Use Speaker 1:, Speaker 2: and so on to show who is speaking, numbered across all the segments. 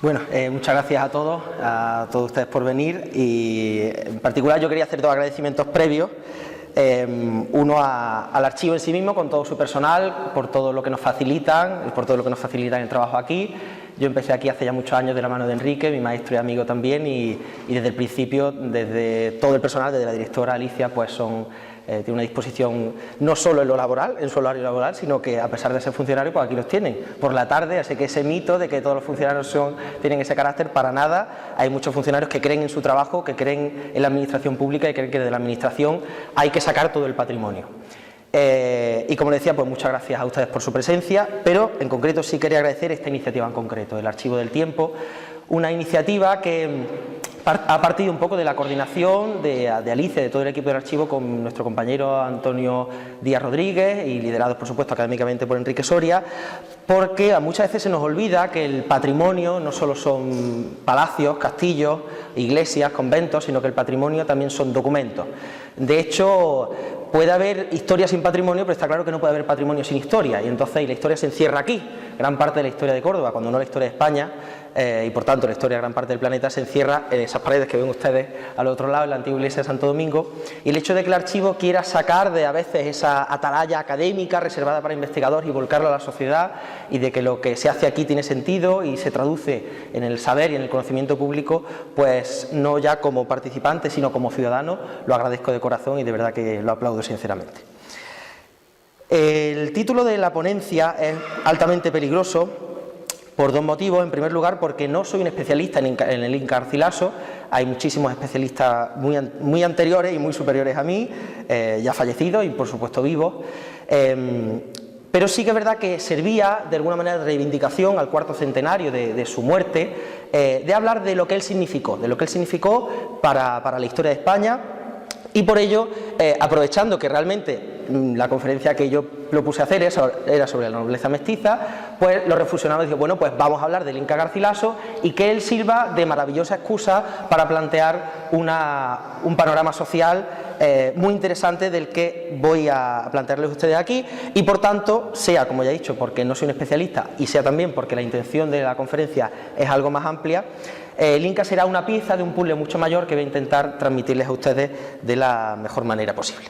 Speaker 1: Bueno, muchas gracias a todos ustedes por venir, y en particular yo quería hacer dos agradecimientos previos. Uno al archivo en sí mismo, con todo su personal, por todo lo que nos facilitan, el trabajo aquí. Yo empecé aquí hace ya muchos años de la mano de Enrique, mi maestro y amigo también, y desde el principio, desde todo el personal, desde la directora Alicia, pues tiene una disposición no solo en lo laboral, en su horario laboral, sino que a pesar de ser funcionarios, pues aquí los tienen por la tarde. Así que ese mito de que todos los funcionarios tienen ese carácter, para nada. Hay muchos funcionarios que creen en su trabajo, que creen en la administración pública y creen que desde la administración hay que sacar todo el patrimonio. Y como les decía, pues muchas gracias a ustedes por su presencia, pero en concreto sí quería agradecer esta iniciativa en concreto, el Archivo del Tiempo, una iniciativa que ha partido un poco de la coordinación de Alicia, de todo el equipo del archivo, con nuestro compañero Antonio Díaz Rodríguez, y liderados por supuesto académicamente por Enrique Soria, porque muchas veces se nos olvida que el patrimonio no solo son palacios, castillos, iglesias, conventos, sino que el patrimonio también son documentos. De hecho, puede haber historia sin patrimonio, pero está claro que no puede haber patrimonio sin historia, y entonces la historia se encierra aquí. Gran parte de la historia de Córdoba, cuando no la historia de España, y por tanto la historia de gran parte del planeta, se encierra en esas paredes que ven ustedes al otro lado, en la antigua iglesia de Santo Domingo. Y el hecho de que el archivo quiera sacar de a veces esa atalaya académica reservada para investigadores y volcarlo a la sociedad, y de que lo que se hace aquí tiene sentido y se traduce en el saber y en el conocimiento público, pues no ya como participante sino como ciudadano, lo agradezco de corazón y de verdad que lo aplaudo sinceramente. El título de la ponencia es altamente peligroso por dos motivos. En primer lugar, porque no soy un especialista en el Inca Garcilaso. Hay muchísimos especialistas muy anteriores y muy superiores a mí, ya fallecidos y por supuesto vivos, pero sí que es verdad que servía de alguna manera de reivindicación al cuarto centenario de su muerte, de hablar de lo que él significó, para la historia de España. Y por ello, aprovechando que realmente la conferencia que yo propuse hacer era sobre la nobleza mestiza, pues lo refusionaba y decía, bueno, pues vamos a hablar del Inca Garcilaso, y que él sirva de maravillosa excusa para plantear un panorama social muy interesante, del que voy a plantearles a ustedes aquí. Y por tanto, sea, como ya he dicho, porque no soy un especialista, y sea también porque la intención de la conferencia es algo más amplia, el Inca será una pieza de un puzzle mucho mayor que voy a intentar transmitirles a ustedes de la mejor manera posible.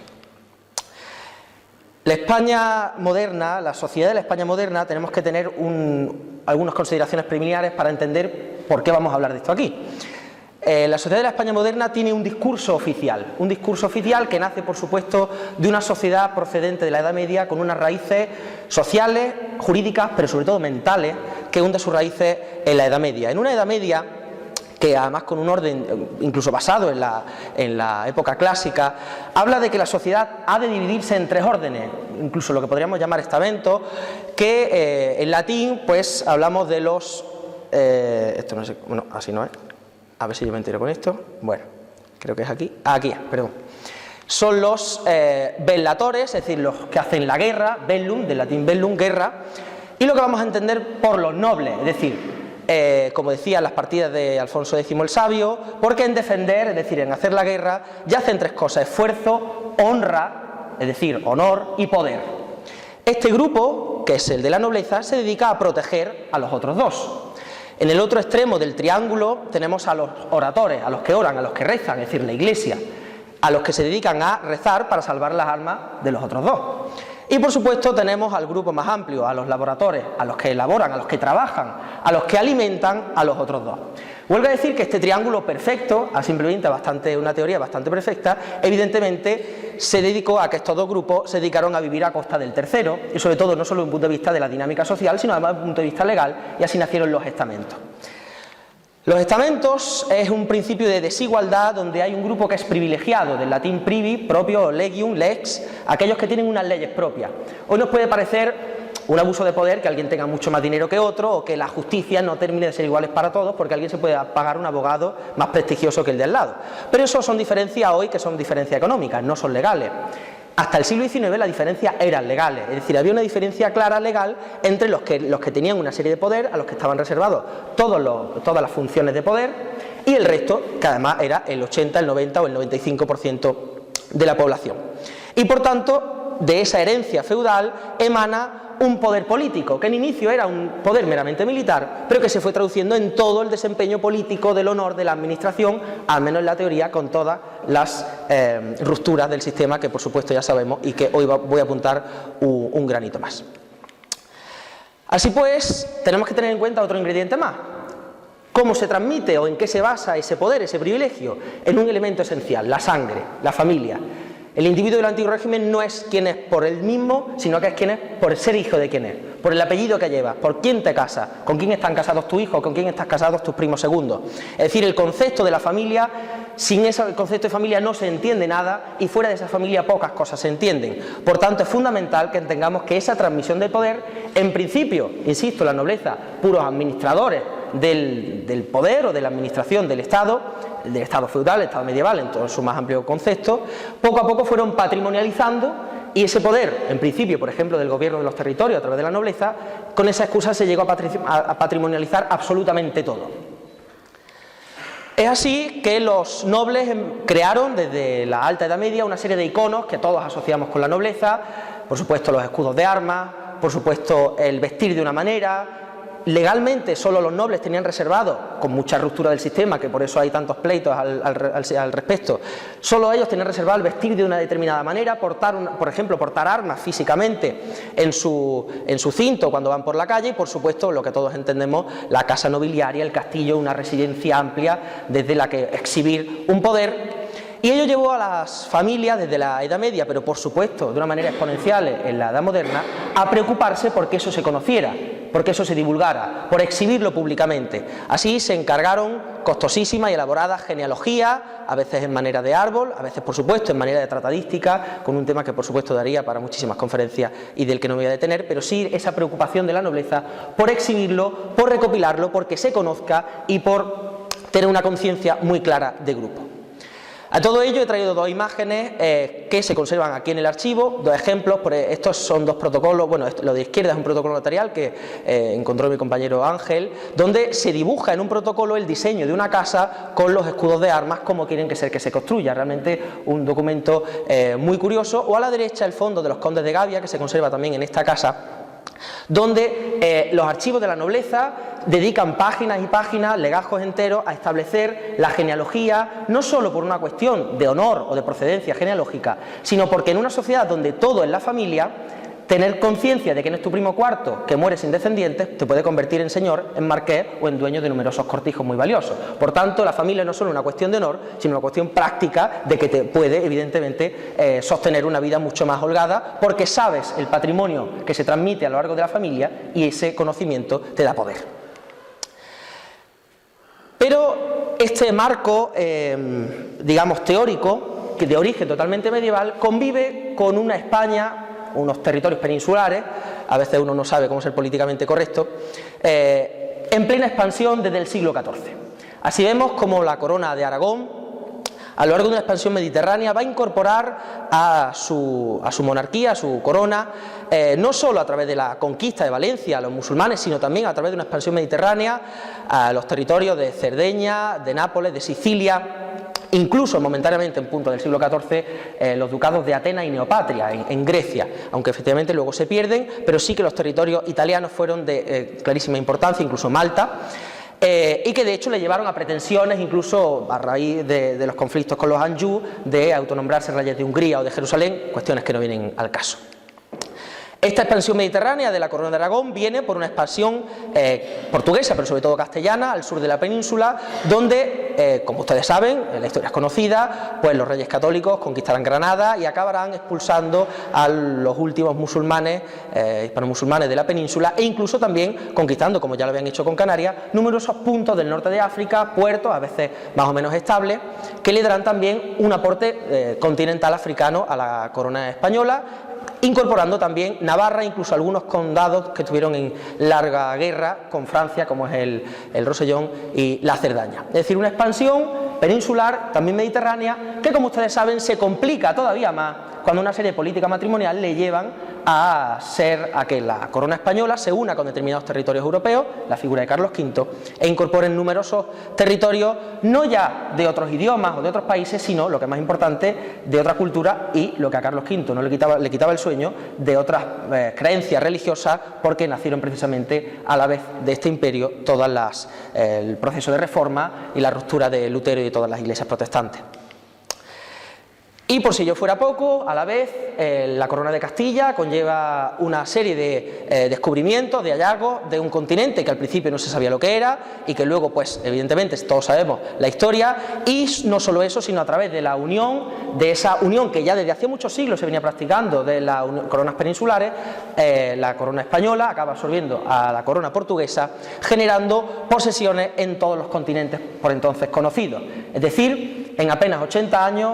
Speaker 1: La España moderna, la sociedad de la España moderna, tenemos que tener algunas consideraciones preliminares para entender por qué vamos a hablar de esto aquí. La sociedad de la España moderna tiene un discurso oficial que nace, por supuesto, de una sociedad procedente de la Edad Media, con unas raíces sociales, jurídicas, pero sobre todo mentales, que hunde sus raíces en la Edad Media. En una Edad Media que además con un orden incluso basado en la época clásica, habla de que la sociedad ha de dividirse en tres órdenes, incluso lo que podríamos llamar estamentos, que en latín pues hablamos de los... esto no sé, bueno, así no es, a ver si yo me entero con esto, bueno, creo que es aquí, aquí es, perdón. Son los bellatores, es decir, los que hacen la guerra, bellum, del latín bellum, guerra, y lo que vamos a entender por los nobles, es decir, como decía, las partidas de Alfonso X el Sabio, porque en defender, es decir, en hacer la guerra, yacen tres cosas: esfuerzo, honra, es decir, honor, y poder. Este grupo, que es el de la nobleza, se dedica a proteger a los otros dos. En el otro extremo del triángulo tenemos a los oradores, a los que oran, a los que rezan, es decir, la iglesia, a los que se dedican a rezar para salvar las almas de los otros dos. Y por supuesto tenemos al grupo más amplio, a los laboradores, a los que elaboran, a los que trabajan, a los que alimentan a los otros dos. Vuelvo a decir que este triángulo perfecto, a simple vista una teoría bastante perfecta, evidentemente se dedicó a que estos dos grupos se dedicaron a vivir a costa del tercero, y sobre todo no solo desde un punto de vista de la dinámica social, sino además desde un punto de vista legal, y así nacieron los estamentos. Los estamentos es un principio de desigualdad donde hay un grupo que es privilegiado, del latín privi, propio, legium, lex, aquellos que tienen unas leyes propias. Hoy nos puede parecer un abuso de poder que alguien tenga mucho más dinero que otro, o que la justicia no termine de ser iguales para todos porque alguien se puede pagar un abogado más prestigioso que el de al lado. Pero eso son diferencias hoy que son diferencias económicas, no son legales. Hasta el siglo XIX las diferencias eran legales, es decir, había una diferencia clara legal entre los que tenían una serie de poder, a los que estaban reservados todas las funciones de poder, y el resto, que además era el 80, el 90 o el 95% de la población. Y por tanto, de esa herencia feudal emana un poder político, que en inicio era un poder meramente militar, pero que se fue traduciendo en todo el desempeño político del honor de la administración, al menos en la teoría, con todas las rupturas del sistema que por supuesto ya sabemos y que hoy voy a apuntar un granito más. Así pues, tenemos que tener en cuenta otro ingrediente más. ¿Cómo se transmite o en qué se basa ese poder, ese privilegio? En un elemento esencial, la sangre, la familia. El individuo del antiguo régimen no es quien es por él mismo, sino que es quien es por ser hijo de quien es, por el apellido que llevas, por quién te casas, con quién están casados tus hijos, con quién están casados tus primos segundos. Es decir, el concepto de la familia, sin ese concepto de familia no se entiende nada y fuera de esa familia pocas cosas se entienden. Por tanto, es fundamental que entendamos que esa transmisión del poder, en principio, insisto, la nobleza, puros administradores del poder o de la administración del Estado feudal, el Estado medieval en todo su más amplio concepto, poco a poco fueron patrimonializando y ese poder, en principio, por ejemplo, del gobierno de los territorios a través de la nobleza, con esa excusa se llegó a patrimonializar absolutamente todo. Es así que los nobles crearon desde la Alta Edad Media una serie de iconos que todos asociamos con la nobleza, por supuesto los escudos de armas, por supuesto el vestir de una manera. Legalmente solo los nobles tenían reservado, con mucha ruptura del sistema, que por eso hay tantos pleitos al respecto, solo ellos tenían reservado el vestir de una determinada manera, por ejemplo, portar armas físicamente en su cinto cuando van por la calle y por supuesto lo que todos entendemos, la casa nobiliaria, el castillo, una residencia amplia desde la que exhibir un poder. Y ello llevó a las familias desde la Edad Media, pero por supuesto de una manera exponencial en la Edad Moderna, a preocuparse porque eso se conociera, porque eso se divulgara, por exhibirlo públicamente. Así se encargaron costosísimas y elaboradas genealogías, a veces en manera de árbol, a veces por supuesto en manera de tratadística, con un tema que por supuesto daría para muchísimas conferencias y del que no me voy a detener, pero sí esa preocupación de la nobleza por exhibirlo, por recopilarlo, porque se conozca y por tener una conciencia muy clara de grupo. A todo ello he traído dos imágenes que se conservan aquí en el archivo, dos ejemplos. Estos son dos protocolos, bueno, lo de izquierda es un protocolo notarial que encontró mi compañero Ángel, donde se dibuja en un protocolo el diseño de una casa con los escudos de armas como quieren que se construya, realmente un documento muy curioso. O a la derecha el fondo de los condes de Gavia, que se conserva también en esta casa, donde los archivos de la nobleza dedican páginas y páginas, legajos enteros, a establecer la genealogía, no solo por una cuestión de honor o de procedencia genealógica, sino porque en una sociedad donde todo es la familia, tener conciencia de que no es tu primo cuarto que muere sin descendientes te puede convertir en señor, en marqués o en dueño de numerosos cortijos muy valiosos. Por tanto, la familia no es solo una cuestión de honor, sino una cuestión práctica de que te puede, evidentemente, sostener una vida mucho más holgada, porque sabes el patrimonio que se transmite a lo largo de la familia y ese conocimiento te da poder. Pero este marco, digamos, teórico, que de origen totalmente medieval, convive con una España, unos territorios peninsulares, a veces uno no sabe cómo ser políticamente correcto, en plena expansión desde el siglo XIV. Así vemos como la corona de Aragón, a lo largo de una expansión mediterránea, va a incorporar a su monarquía, a su corona, no solo a través de la conquista de Valencia a los musulmanes, sino también a través de una expansión mediterránea a los territorios de Cerdeña, de Nápoles, de Sicilia, incluso momentáneamente en punto del siglo XIV los ducados de Atenas y Neopatria en Grecia, aunque efectivamente luego se pierden, pero sí que los territorios italianos fueron de clarísima importancia, incluso Malta, y que de hecho le llevaron a pretensiones, incluso a raíz de los conflictos con los Anjou, de autonombrarse reyes de Hungría o de Jerusalén, cuestiones que no vienen al caso. Esta expansión mediterránea de la corona de Aragón viene por una expansión portuguesa, pero sobre todo castellana, al sur de la península, donde, como ustedes saben, la historia es conocida, pues los reyes católicos conquistarán Granada y acabarán expulsando a los últimos musulmanes, hispano-musulmanes de la península, e incluso también conquistando, como ya lo habían hecho con Canarias, numerosos puntos del norte de África, puertos a veces más o menos estables, que le darán también un aporte continental africano a la corona española, incorporando también Navarra, incluso algunos condados que tuvieron en larga guerra con Francia, como es el Rosellón y la Cerdaña. Es decir, una expansión peninsular, también mediterránea, que como ustedes saben se complica todavía más cuando una serie de políticas matrimoniales le llevan a que la corona española se una con determinados territorios europeos, la figura de Carlos V, e incorporen numerosos territorios, no ya de otros idiomas o de otros países, sino, lo que es más importante, de otra cultura y, lo que a Carlos V no le quitaba el sueño, de otras creencias religiosas, porque nacieron precisamente a la vez de este imperio todas el proceso de reforma y la ruptura de Lutero y de todas las iglesias protestantes. Y por si ello fuera poco, a la vez, la corona de Castilla conlleva una serie de descubrimientos, de hallazgos de un continente que al principio no se sabía lo que era y que luego, pues evidentemente todos sabemos la historia, y no solo eso, sino a través de la unión, de esa unión que ya desde hace muchos siglos se venía practicando de las coronas peninsulares, la corona española acaba absorbiendo a la corona portuguesa, generando posesiones en todos los continentes por entonces conocidos. Es decir, en apenas 80 años,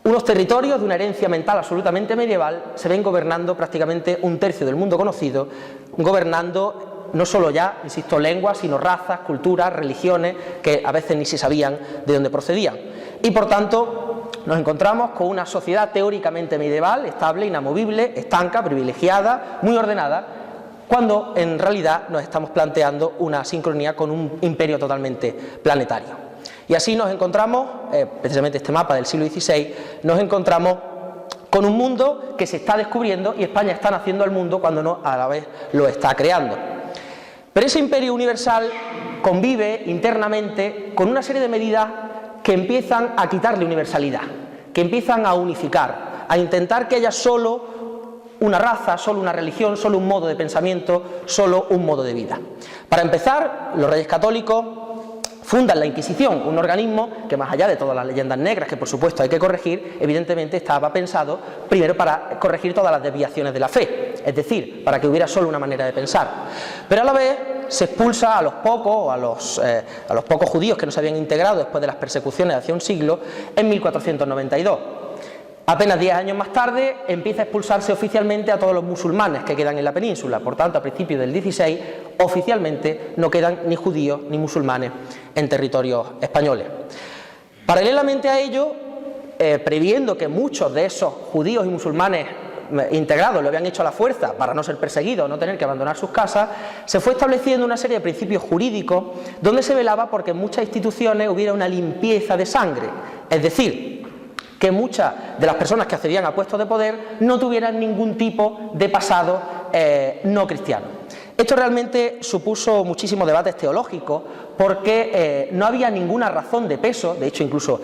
Speaker 1: unos territorios de una herencia mental absolutamente medieval se ven gobernando prácticamente un tercio del mundo conocido, gobernando no solo ya, insisto, lenguas, sino razas, culturas, religiones, que a veces ni se sabían de dónde procedían. Y por tanto nos encontramos con una sociedad teóricamente medieval, estable, inamovible, estanca, privilegiada, muy ordenada, cuando en realidad nos estamos planteando una sincronía con un imperio totalmente planetario. Y así nos encontramos, precisamente este mapa del siglo XVI, nos encontramos con un mundo que se está descubriendo y España está naciendo al mundo cuando no a la vez lo está creando. Pero ese imperio universal convive internamente con una serie de medidas que empiezan a quitarle universalidad, que empiezan a unificar, a intentar que haya solo una raza, solo una religión, solo un modo de pensamiento, solo un modo de vida. Para empezar, los reyes católicos fundan la Inquisición, un organismo que, más allá de todas las leyendas negras que por supuesto hay que corregir, evidentemente estaba pensado primero para corregir todas las desviaciones de la fe, es decir, para que hubiera solo una manera de pensar. Pero a la vez se expulsa a los pocos judíos que no se habían integrado después de las persecuciones de hace un siglo en 1492. Apenas 10 años más tarde empieza a expulsarse oficialmente a todos los musulmanes que quedan en la península. Por tanto, a principios del 16, oficialmente no quedan ni judíos ni musulmanes en territorios españoles. Paralelamente a ello, previendo que muchos de esos judíos y musulmanes integrados lo habían hecho a la fuerza para no ser perseguidos o no tener que abandonar sus casas, se fue estableciendo una serie de principios jurídicos donde se velaba porque en muchas instituciones hubiera una limpieza de sangre, es decir, que muchas de las personas que accedían a puestos de poder no tuvieran ningún tipo de pasado no cristiano. Esto realmente supuso muchísimos debates teológicos porque no había ninguna razón de peso, de hecho incluso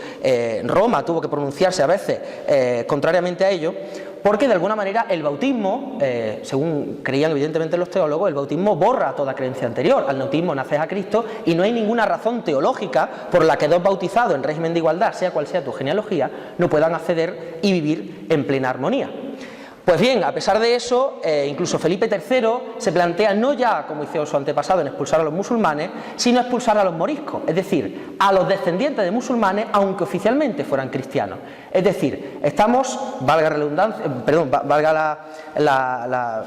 Speaker 1: Roma tuvo que pronunciarse a veces contrariamente a ello, porque de alguna manera el bautismo, según creían evidentemente los teólogos, el bautismo borra toda creencia anterior. Al nautismo naces a Cristo y no hay ninguna razón teológica por la que dos bautizados en régimen de igualdad, sea cual sea tu genealogía, no puedan acceder y vivir en plena armonía. Pues bien, a pesar de eso, incluso Felipe III se plantea no ya, como hizo su antepasado, en expulsar a los musulmanes, sino expulsar a los moriscos, es decir, a los descendientes de musulmanes, aunque oficialmente fueran cristianos. Es decir, estamos, valga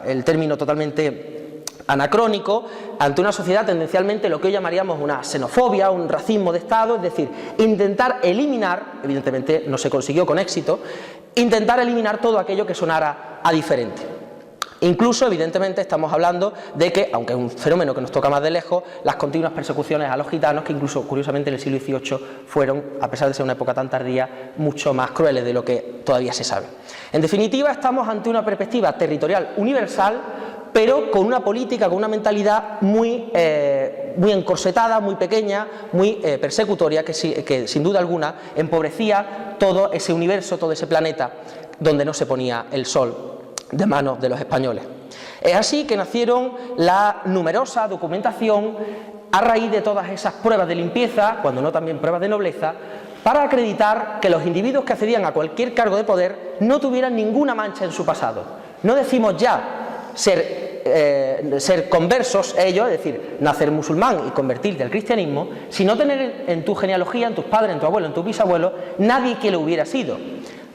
Speaker 1: el término totalmente anacrónico, ante una sociedad tendencialmente lo que hoy llamaríamos una xenofobia, un racismo de Estado, es decir, intentar eliminar, evidentemente no se consiguió con éxito, intentar eliminar todo aquello que sonara a diferente. Incluso, evidentemente, estamos hablando de que, aunque es un fenómeno que nos toca más de lejos, las continuas persecuciones a los gitanos, que incluso, curiosamente, en el siglo XVIII fueron, a pesar de ser una época tan tardía, mucho más crueles de lo que todavía se sabe. En definitiva, estamos ante una perspectiva territorial universal, pero con una política, con una mentalidad muy encorsetada, muy pequeña, muy persecutoria, que sin duda alguna empobrecía todo ese universo, todo ese planeta donde no se ponía el sol de manos de los españoles. Es así que nacieron la numerosa documentación a raíz de todas esas pruebas de limpieza, cuando no también pruebas de nobleza, para acreditar que los individuos que accedían a cualquier cargo de poder no tuvieran ninguna mancha en su pasado. No decimos ya ser conversos ellos, es decir, nacer musulmán y convertirte al cristianismo, sino tener en tu genealogía, en tus padres, en tu abuelo, en tu bisabuelo, nadie que lo hubiera sido.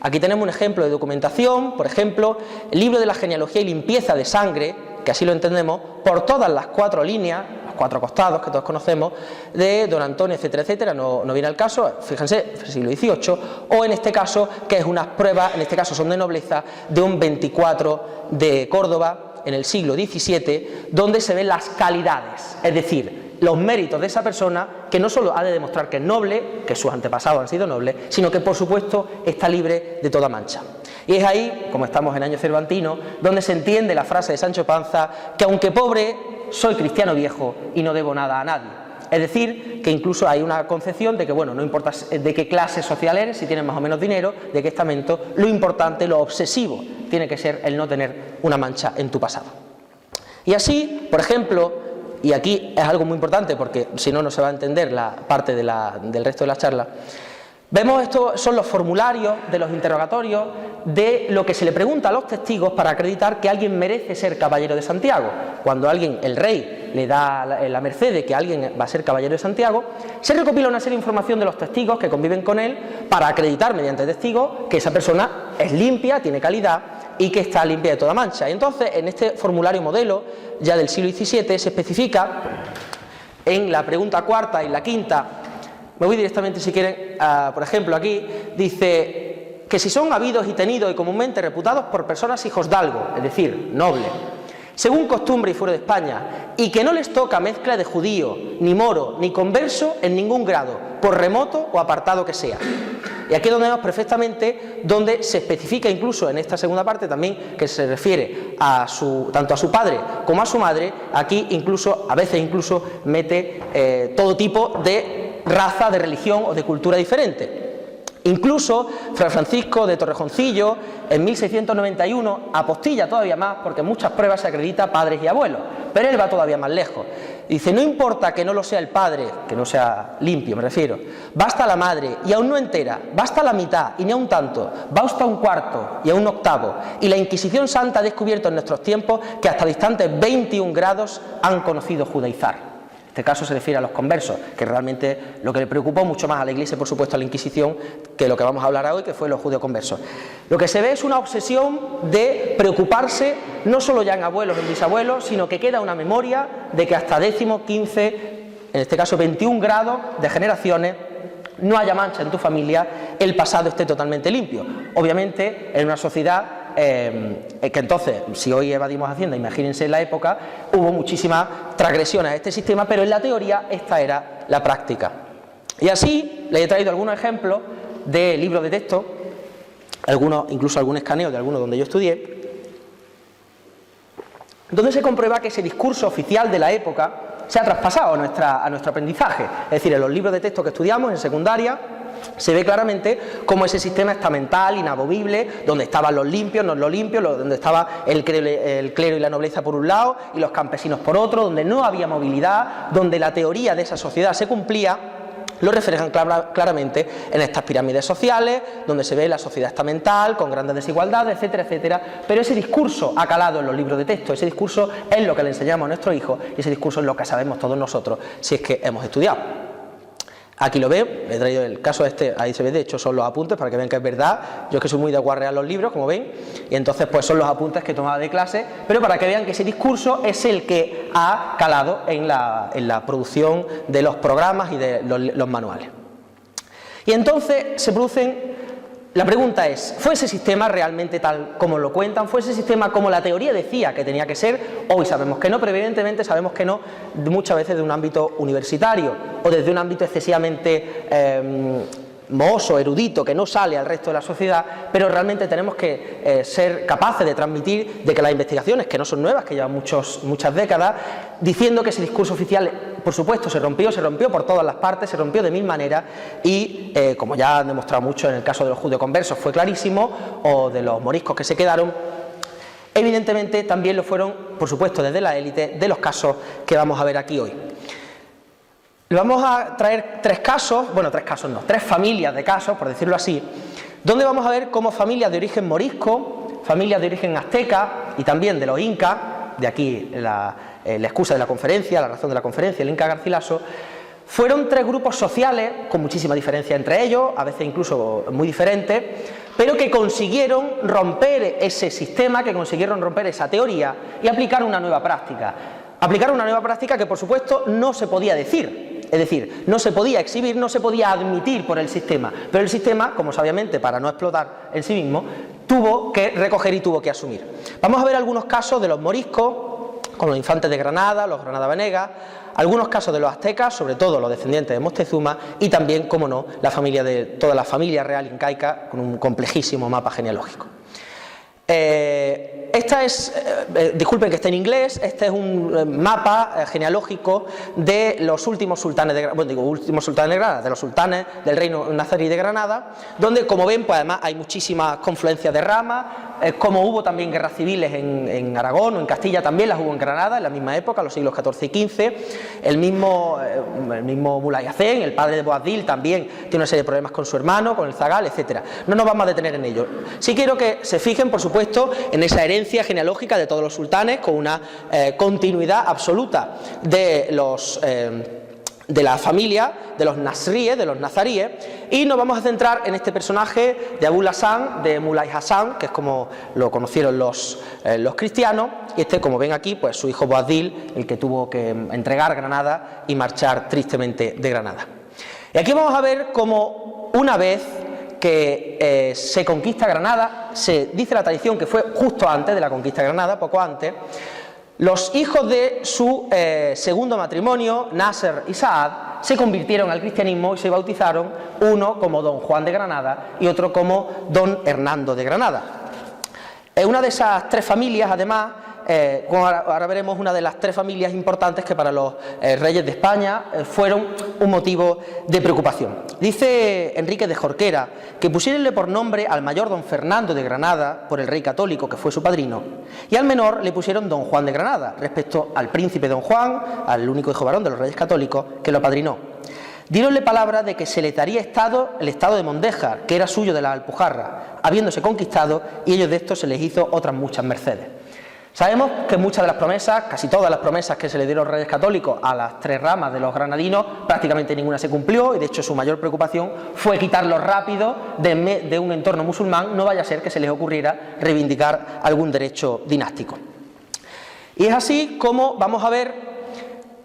Speaker 1: Aquí tenemos un ejemplo de documentación, por ejemplo, el libro de la genealogía y limpieza de sangre, que así lo entendemos, por todas las 4 líneas, los 4 costados que todos conocemos, de don Antonio, etcétera, etcétera, no viene al caso, fíjense, siglo XVIII, o en este caso, que es unas pruebas, en este caso son de nobleza, de un 24 de Córdoba, en el siglo XVII, donde se ven las calidades, es decir, los méritos de esa persona, que no solo ha de demostrar que es noble, que sus antepasados han sido nobles, sino que por supuesto está libre de toda mancha. Y es ahí, como estamos en año cervantino, donde se entiende la frase de Sancho Panza, que aunque pobre, soy cristiano viejo y no debo nada a nadie. Es decir, que incluso hay una concepción de que, bueno, no importa de qué clase social eres, si tienes más o menos dinero, de qué estamento, lo importante, lo obsesivo, tiene que ser el no tener una mancha en tu pasado. Y así, por ejemplo, y aquí es algo muy importante porque si no, no se va a entender la parte del resto de la charla, vemos estos son los formularios de los interrogatorios de lo que se le pregunta a los testigos para acreditar que alguien merece ser caballero de Santiago. Cuando alguien, el rey, le da la merced de que alguien va a ser caballero de Santiago, se recopila una serie de información de los testigos que conviven con él para acreditar mediante testigos que esa persona es limpia, tiene calidad y que está limpia de toda mancha. Y entonces, en este formulario modelo, ya del siglo XVII, se especifica en la pregunta cuarta y la quinta. Me voy directamente, si quieren, por ejemplo, aquí, dice que si son habidos y tenidos y comúnmente reputados por personas hijos de algo, es decir, nobles, según costumbre y fuera de España, y que no les toca mezcla de judío, ni moro, ni converso en ningún grado, por remoto o apartado que sea. Y aquí es donde vemos perfectamente donde se especifica incluso en esta segunda parte también que se refiere a tanto a su padre como a su madre. Aquí incluso, a veces incluso mete todo tipo de raza, de religión o de cultura diferente. Incluso Fray Francisco de Torrejoncillo en 1691 apostilla todavía más, porque en muchas pruebas se acredita padres y abuelos, pero él va todavía más lejos. Dice, no importa que no lo sea el padre, que no sea limpio me refiero, basta la madre y aún no entera, basta la mitad y ni aun tanto, basta un cuarto y aún un octavo, y la Inquisición Santa ha descubierto en nuestros tiempos que hasta distantes 21 grados han conocido judaizar. En este caso se refiere a los conversos, que realmente lo que le preocupó mucho más a la Iglesia, por supuesto a la Inquisición, que lo que vamos a hablar hoy, que fue los judíos conversos. Lo que se ve es una obsesión de preocuparse no solo ya en abuelos, en bisabuelos, sino que queda una memoria de que hasta 10º, 15, en este caso 21 grados de generaciones, no haya mancha en tu familia, el pasado esté totalmente limpio. Obviamente, en una sociedad que entonces, si hoy evadimos Hacienda, imagínense en la época, hubo muchísimas transgresiones a este sistema, pero en la teoría esta era la práctica. Y así les he traído algunos ejemplos de libros de texto, incluso algún escaneo de algunos donde yo estudié, donde se comprueba que ese discurso oficial de la época se ha traspasado a nuestro aprendizaje. Es decir, en los libros de texto que estudiamos en secundaria se ve claramente cómo ese sistema estamental, inamovible, donde estaban los limpios, no los limpios, donde estaba el clero y la nobleza por un lado y los campesinos por otro, donde no había movilidad, donde la teoría de esa sociedad se cumplía, lo reflejan claramente en estas pirámides sociales, donde se ve la sociedad estamental, con grandes desigualdades, etcétera, etcétera. Pero ese discurso ha calado en los libros de texto, ese discurso es lo que le enseñamos a nuestros hijos y ese discurso es lo que sabemos todos nosotros si es que hemos estudiado. Aquí lo veo, he traído el caso ahí se ve, de hecho son los apuntes para que vean que es verdad. Yo es que soy muy de guarrear los libros, como ven, y entonces pues son los apuntes que he tomado de clase, pero para que vean que ese discurso es el que ha calado en la producción de los programas y de los manuales. Y entonces se producen, la pregunta es, ¿fue ese sistema realmente tal como lo cuentan? ¿Fue ese sistema como la teoría decía que tenía que ser? Hoy sabemos que no, pero evidentemente sabemos que no, muchas veces de un ámbito universitario o desde un ámbito excesivamente mohoso, erudito, que no sale al resto de la sociedad, pero realmente tenemos que ser capaces de transmitir de que las investigaciones, que no son nuevas, que llevan muchas décadas, diciendo que ese discurso oficial, por supuesto, se rompió por todas las partes, se rompió de mil maneras y, como ya han demostrado mucho en el caso de los judeoconversos, fue clarísimo, o de los moriscos que se quedaron, evidentemente también lo fueron, por supuesto, desde la élite, de los casos que vamos a ver aquí hoy. Le vamos a traer tres familias de casos, por decirlo así, donde vamos a ver cómo familias de origen morisco, familias de origen azteca y también de los incas, de aquí la excusa de la conferencia, la razón de la conferencia, el Inca Garcilaso, fueron tres grupos sociales con muchísima diferencia entre ellos, a veces incluso muy diferentes, pero que consiguieron romper ese sistema, que consiguieron romper esa teoría y aplicar una nueva práctica. Aplicaron una nueva práctica que, por supuesto, no se podía decir. Es decir, no se podía exhibir, no se podía admitir por el sistema. Pero el sistema, como sabiamente para no explotar en sí mismo, tuvo que recoger y tuvo que asumir. Vamos a ver algunos casos de los moriscos, con los infantes de Granada, los Granada Venegas, algunos casos de los aztecas, sobre todo los descendientes de Moctezuma, y también, como no, toda la familia real incaica, con un complejísimo mapa genealógico. Disculpen que esté en inglés, este es un mapa genealógico de los últimos sultanes de Granada, de los sultanes del reino nazarí de Granada, donde, como ven, pues además hay muchísimas confluencias de ramas, como hubo también guerras civiles en Aragón o en Castilla, también las hubo en Granada en la misma época, los siglos XIV y XV, el mismo Mulay Hacén, el padre de Boabdil, también tiene una serie de problemas con su hermano, con el zagal, etc. No nos vamos a detener en ello. Sí quiero que se fijen, por supuesto, en esa herencia genealógica de todos los sultanes, con una continuidad absoluta de la familia, de los nasríes, de los nazaríes, y nos vamos a centrar en este personaje de Abul Hasan, de Mulay Hasan, que es como lo conocieron los cristianos, y este, como ven aquí, pues su hijo Boabdil, el que tuvo que entregar Granada y marchar tristemente de Granada. Y aquí vamos a ver cómo una vez que se conquista Granada, se dice la tradición que fue justo antes de la conquista de Granada, poco antes, los hijos de su segundo matrimonio, Nasser y Saad, se convirtieron al cristianismo y se bautizaron, uno como don Juan de Granada y otro como don Hernando de Granada. Una de esas tres familias, además, ahora veremos una de las tres familias importantes que para los reyes de España fueron un motivo de preocupación. Dice Enrique de Jorquera que pusiéronle por nombre al mayor don Fernando de Granada, por el rey católico que fue su padrino, y al menor le pusieron don Juan de Granada, respecto al príncipe don Juan, al único hijo varón de los reyes católicos que lo apadrinó. Dieronle palabra de que se le daría el estado de Mondéjar, que era suyo de la Alpujarra, habiéndose conquistado, y ellos de esto se les hizo otras muchas mercedes. Sabemos que muchas de las promesas, casi todas las promesas que se le dieron los reyes católicos a las tres ramas de los granadinos, prácticamente ninguna se cumplió, y de hecho su mayor preocupación fue quitarlos rápido de un entorno musulmán, no vaya a ser que se les ocurriera reivindicar algún derecho dinástico. Y es así como vamos a ver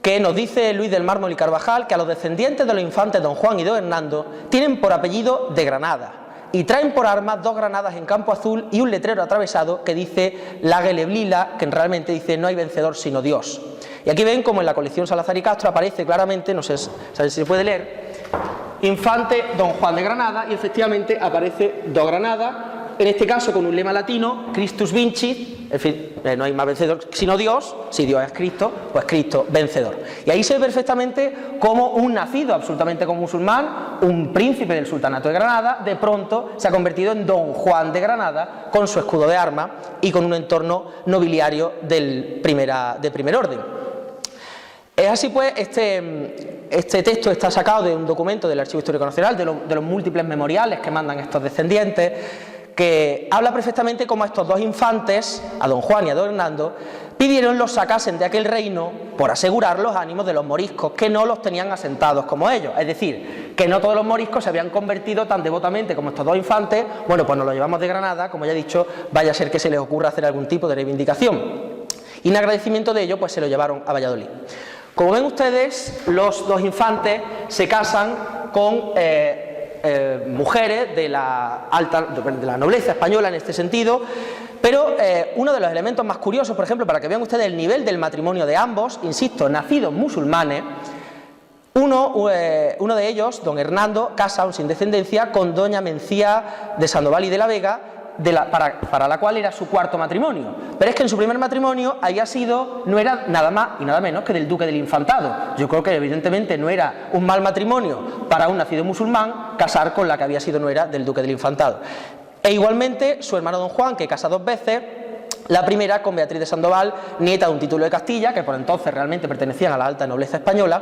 Speaker 1: que nos dice Luis del Mármol y Carvajal que a los descendientes de los infantes don Juan y don Hernando tienen por apellido de Granada, y traen por armas dos granadas en campo azul y un letrero atravesado que dice Lagueleblila, que realmente dice no hay vencedor sino Dios. Y aquí ven como en la colección Salazar y Castro aparece claramente, no sé si se puede leer, infante don Juan de Granada, y efectivamente aparece do Granada, en este caso con un lema latino, Christus Vincit, en fin, no hay más vencedor sino Dios, si Dios es Cristo, pues Cristo vencedor. Y ahí se ve perfectamente cómo un nacido absolutamente como musulmán, un príncipe del sultanato de Granada, de pronto se ha convertido en don Juan de Granada, con su escudo de armas y con un entorno nobiliario de primer orden. Es así pues, este texto está sacado de un documento del Archivo Histórico Nacional, de los múltiples memoriales que mandan estos descendientes, que habla perfectamente cómo estos dos infantes, a don Juan y a don Hernando, pidieron los sacasen de aquel reino por asegurar los ánimos de los moriscos, que no los tenían asentados como ellos. Es decir, que no todos los moriscos se habían convertido tan devotamente como estos dos infantes. Bueno, pues nos los llevamos de Granada, como ya he dicho, vaya a ser que se les ocurra hacer algún tipo de reivindicación. Y en agradecimiento de ello, pues se lo llevaron a Valladolid. Como ven ustedes, los dos infantes se casan con mujeres de la nobleza española en este sentido, pero uno de los elementos más curiosos, por ejemplo, para que vean ustedes el nivel del matrimonio de ambos, insisto, nacidos musulmanes, uno de ellos, don Hernando, casa aún sin descendencia con doña Mencía de Sandoval y de la Vega, para la cual era su cuarto matrimonio, pero es que en su primer matrimonio no era nada más y nada menos que del duque del Infantado. Yo creo que evidentemente no era un mal matrimonio para un nacido musulmán casar con la que había sido nuera del duque del Infantado. E igualmente su hermano don Juan, que casa dos veces, la primera con Beatriz de Sandoval, nieta de un título de Castilla, que por entonces realmente pertenecían a la alta nobleza española,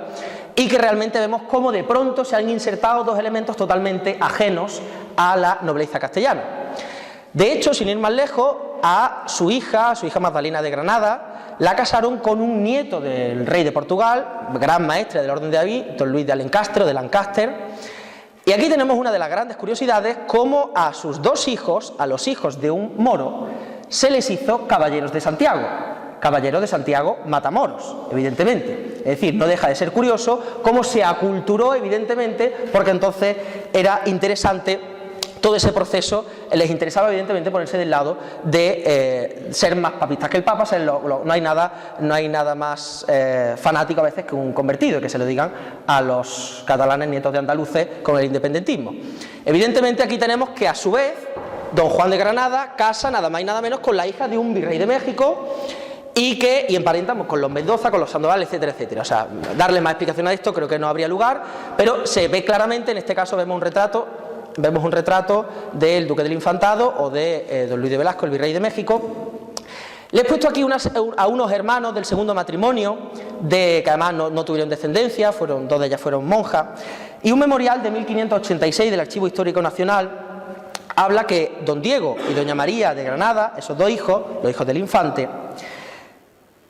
Speaker 1: y que realmente vemos cómo de pronto se han insertado dos elementos totalmente ajenos a la nobleza castellana. De hecho, sin ir más lejos, a su hija Magdalena de Granada, la casaron con un nieto del rey de Portugal, gran maestre del orden de David, don Luis de Alencastre, de Lancaster. Y aquí tenemos una de las grandes curiosidades, cómo a sus dos hijos, a los hijos de un moro, se les hizo caballeros de Santiago. caballero de Santiago Matamoros, evidentemente. Es decir, no deja de ser curioso cómo se aculturó, evidentemente, porque entonces era interesante todo ese proceso, les interesaba evidentemente ponerse del lado de ser más papistas que el Papa. No hay nada más fanático a veces que un convertido, que se lo digan a los catalanes nietos de andaluces con el independentismo. Evidentemente aquí tenemos que a su vez don Juan de Granada casa nada más y nada menos con la hija de un virrey de México y emparentamos con los Mendoza, con los Sandoval, etcétera, etcétera. O sea, darle más explicación a esto creo que no habría lugar, pero se ve claramente, en este caso vemos un retrato del Duque del Infantado o de don Luis de Velasco, el virrey de México. Le he puesto aquí a unos hermanos del segundo matrimonio, que además no tuvieron descendencia, dos de ellas fueron monjas, y un memorial de 1586 del Archivo Histórico Nacional habla que don Diego y doña María de Granada, esos dos hijos, los hijos del infante,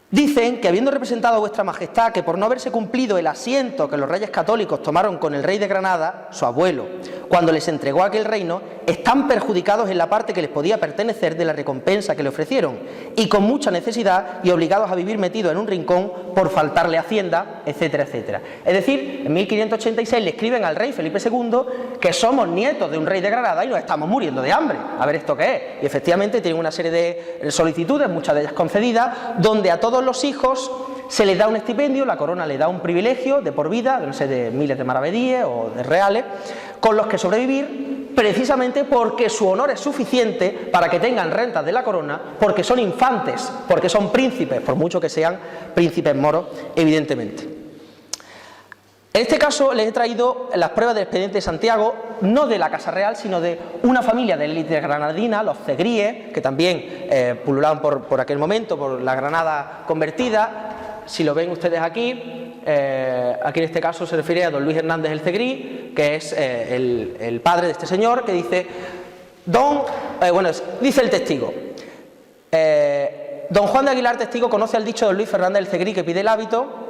Speaker 1: dicen que habiendo representado a vuestra majestad que por no haberse cumplido el asiento que los reyes católicos tomaron con el rey de Granada, su abuelo, cuando les entregó aquel reino, están perjudicados en la parte que les podía pertenecer de la recompensa que le ofrecieron, y con mucha necesidad y obligados a vivir metidos en un rincón por faltarle hacienda, etcétera, etcétera. Es decir, en 1586 le escriben al rey Felipe II que somos nietos de un rey de Granada y nos estamos muriendo de hambre, a ver esto qué es. Y efectivamente tienen una serie de solicitudes, muchas de ellas concedidas, donde a todos los hijos se les da un estipendio, la corona le da un privilegio de por vida, no sé, de miles de maravedíes o de reales, con los que sobrevivir, precisamente porque su honor es suficiente para que tengan rentas de la corona, porque son infantes, porque son príncipes, por mucho que sean príncipes moros, evidentemente. En este caso les he traído las pruebas del expediente de Santiago, no de la Casa Real, sino de una familia de élite granadina, los Segríes, que también pululaban por aquel momento, por la Granada convertida. Si lo ven ustedes aquí en este caso se refiere a don Luis Hernández el Segrí, que es el padre de este señor, que dice, dice el testigo, don Juan de Aguilar, testigo, conoce al dicho de don Luis Fernández el Segrí que pide el hábito.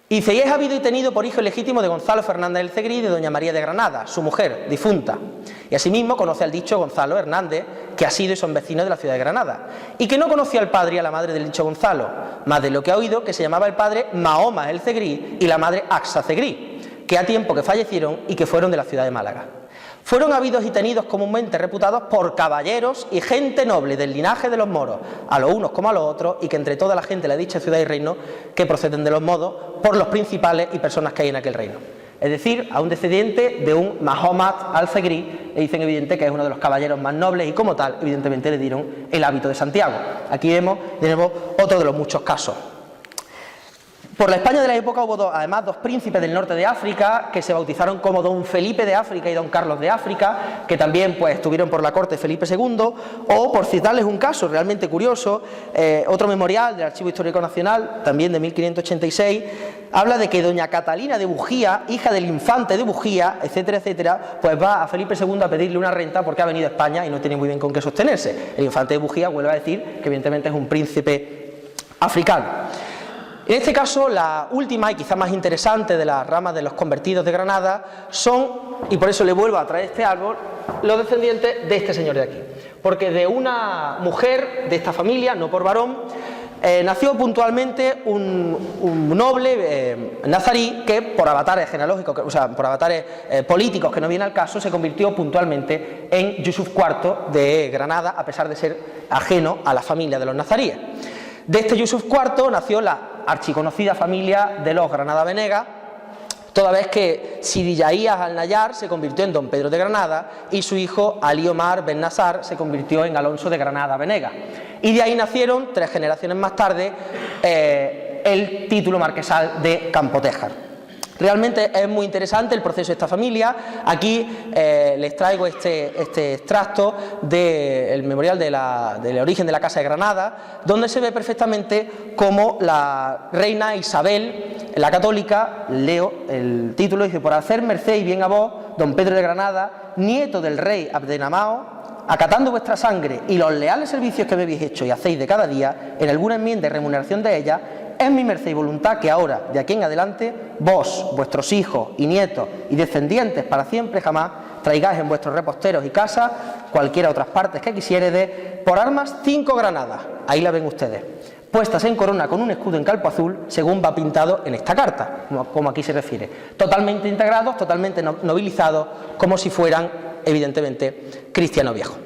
Speaker 1: Y dice, y es habido y tenido por hijo legítimo de Gonzalo Fernández del Segrí y de doña María de Granada, su mujer, difunta. Y asimismo conoce al dicho Gonzalo Hernández, que ha sido y son vecinos de la ciudad de Granada, y que no conocía al padre y a la madre del dicho Gonzalo, más de lo que ha oído que se llamaba el padre Mahoma el Segrí y la madre Axa Segrí, que a tiempo que fallecieron y que fueron de la ciudad de Málaga. Fueron habidos y tenidos comúnmente reputados por caballeros y gente noble del linaje de los moros, a los unos como a los otros, y que entre toda la gente de la dicha ciudad y reino que proceden de los modos, por los principales y personas que hay en aquel reino. Es decir, a un descendiente de un Mahomat al-Segrí, le dicen evidente que es uno de los caballeros más nobles y como tal, evidentemente le dieron el hábito de Santiago. Aquí vemos de nuevo otro de los muchos casos. Por la España de la época hubo además dos príncipes del norte de África que se bautizaron como don Felipe de África y don Carlos de África, que también pues estuvieron por la corte de Felipe II, o por citarles un caso realmente curioso, otro memorial del Archivo Histórico Nacional, también de 1586, habla de que doña Catalina de Bujía, hija del infante de Bujía, etcétera, etcétera, pues va a Felipe II a pedirle una renta porque ha venido a España y no tiene muy bien con qué sostenerse. El infante de Bujía vuelve a decir que evidentemente es un príncipe africano. En este caso, la última y quizá más interesante de las ramas de los convertidos de Granada son, y por eso le vuelvo a traer este árbol, los descendientes de este señor de aquí. Porque de una mujer de esta familia, no por varón, nació puntualmente un noble nazarí que por avatares genealógicos, o sea, por avatares políticos que no vienen al caso, se convirtió puntualmente en Yusuf IV de Granada, a pesar de ser ajeno a la familia de los nazaríes. De este Yusuf IV nació la archiconocida familia de los Granada Venegas, toda vez que Sidi Yahías al-Nayar se convirtió en don Pedro de Granada y su hijo Ali Omar Ben Nasar se convirtió en Alonso de Granada Venegas. Y de ahí nacieron, 3 generaciones más tarde, el título marquesal de Campotejar. Realmente es muy interesante el proceso de esta familia. Aquí les traigo este extracto del memorial del origen de la Casa de Granada, donde se ve perfectamente cómo la reina Isabel, la católica, leo el título, dice: por hacer merced y bien a vos, don Pedro de Granada, nieto del rey Abdenamao, acatando vuestra sangre y los leales servicios que me habéis hecho y hacéis de cada día, en alguna enmienda y remuneración de ella, es mi merced y voluntad que ahora, de aquí en adelante, vos, vuestros hijos y nietos y descendientes para siempre jamás, traigáis en vuestros reposteros y casas, cualquiera otras partes que quisiéredes, por armas 5 granadas, ahí la ven ustedes, puestas en corona con un escudo en calpo azul, según va pintado en esta carta, como aquí se refiere. Totalmente integrados, totalmente novelizados, como si fueran, evidentemente, cristianos viejos.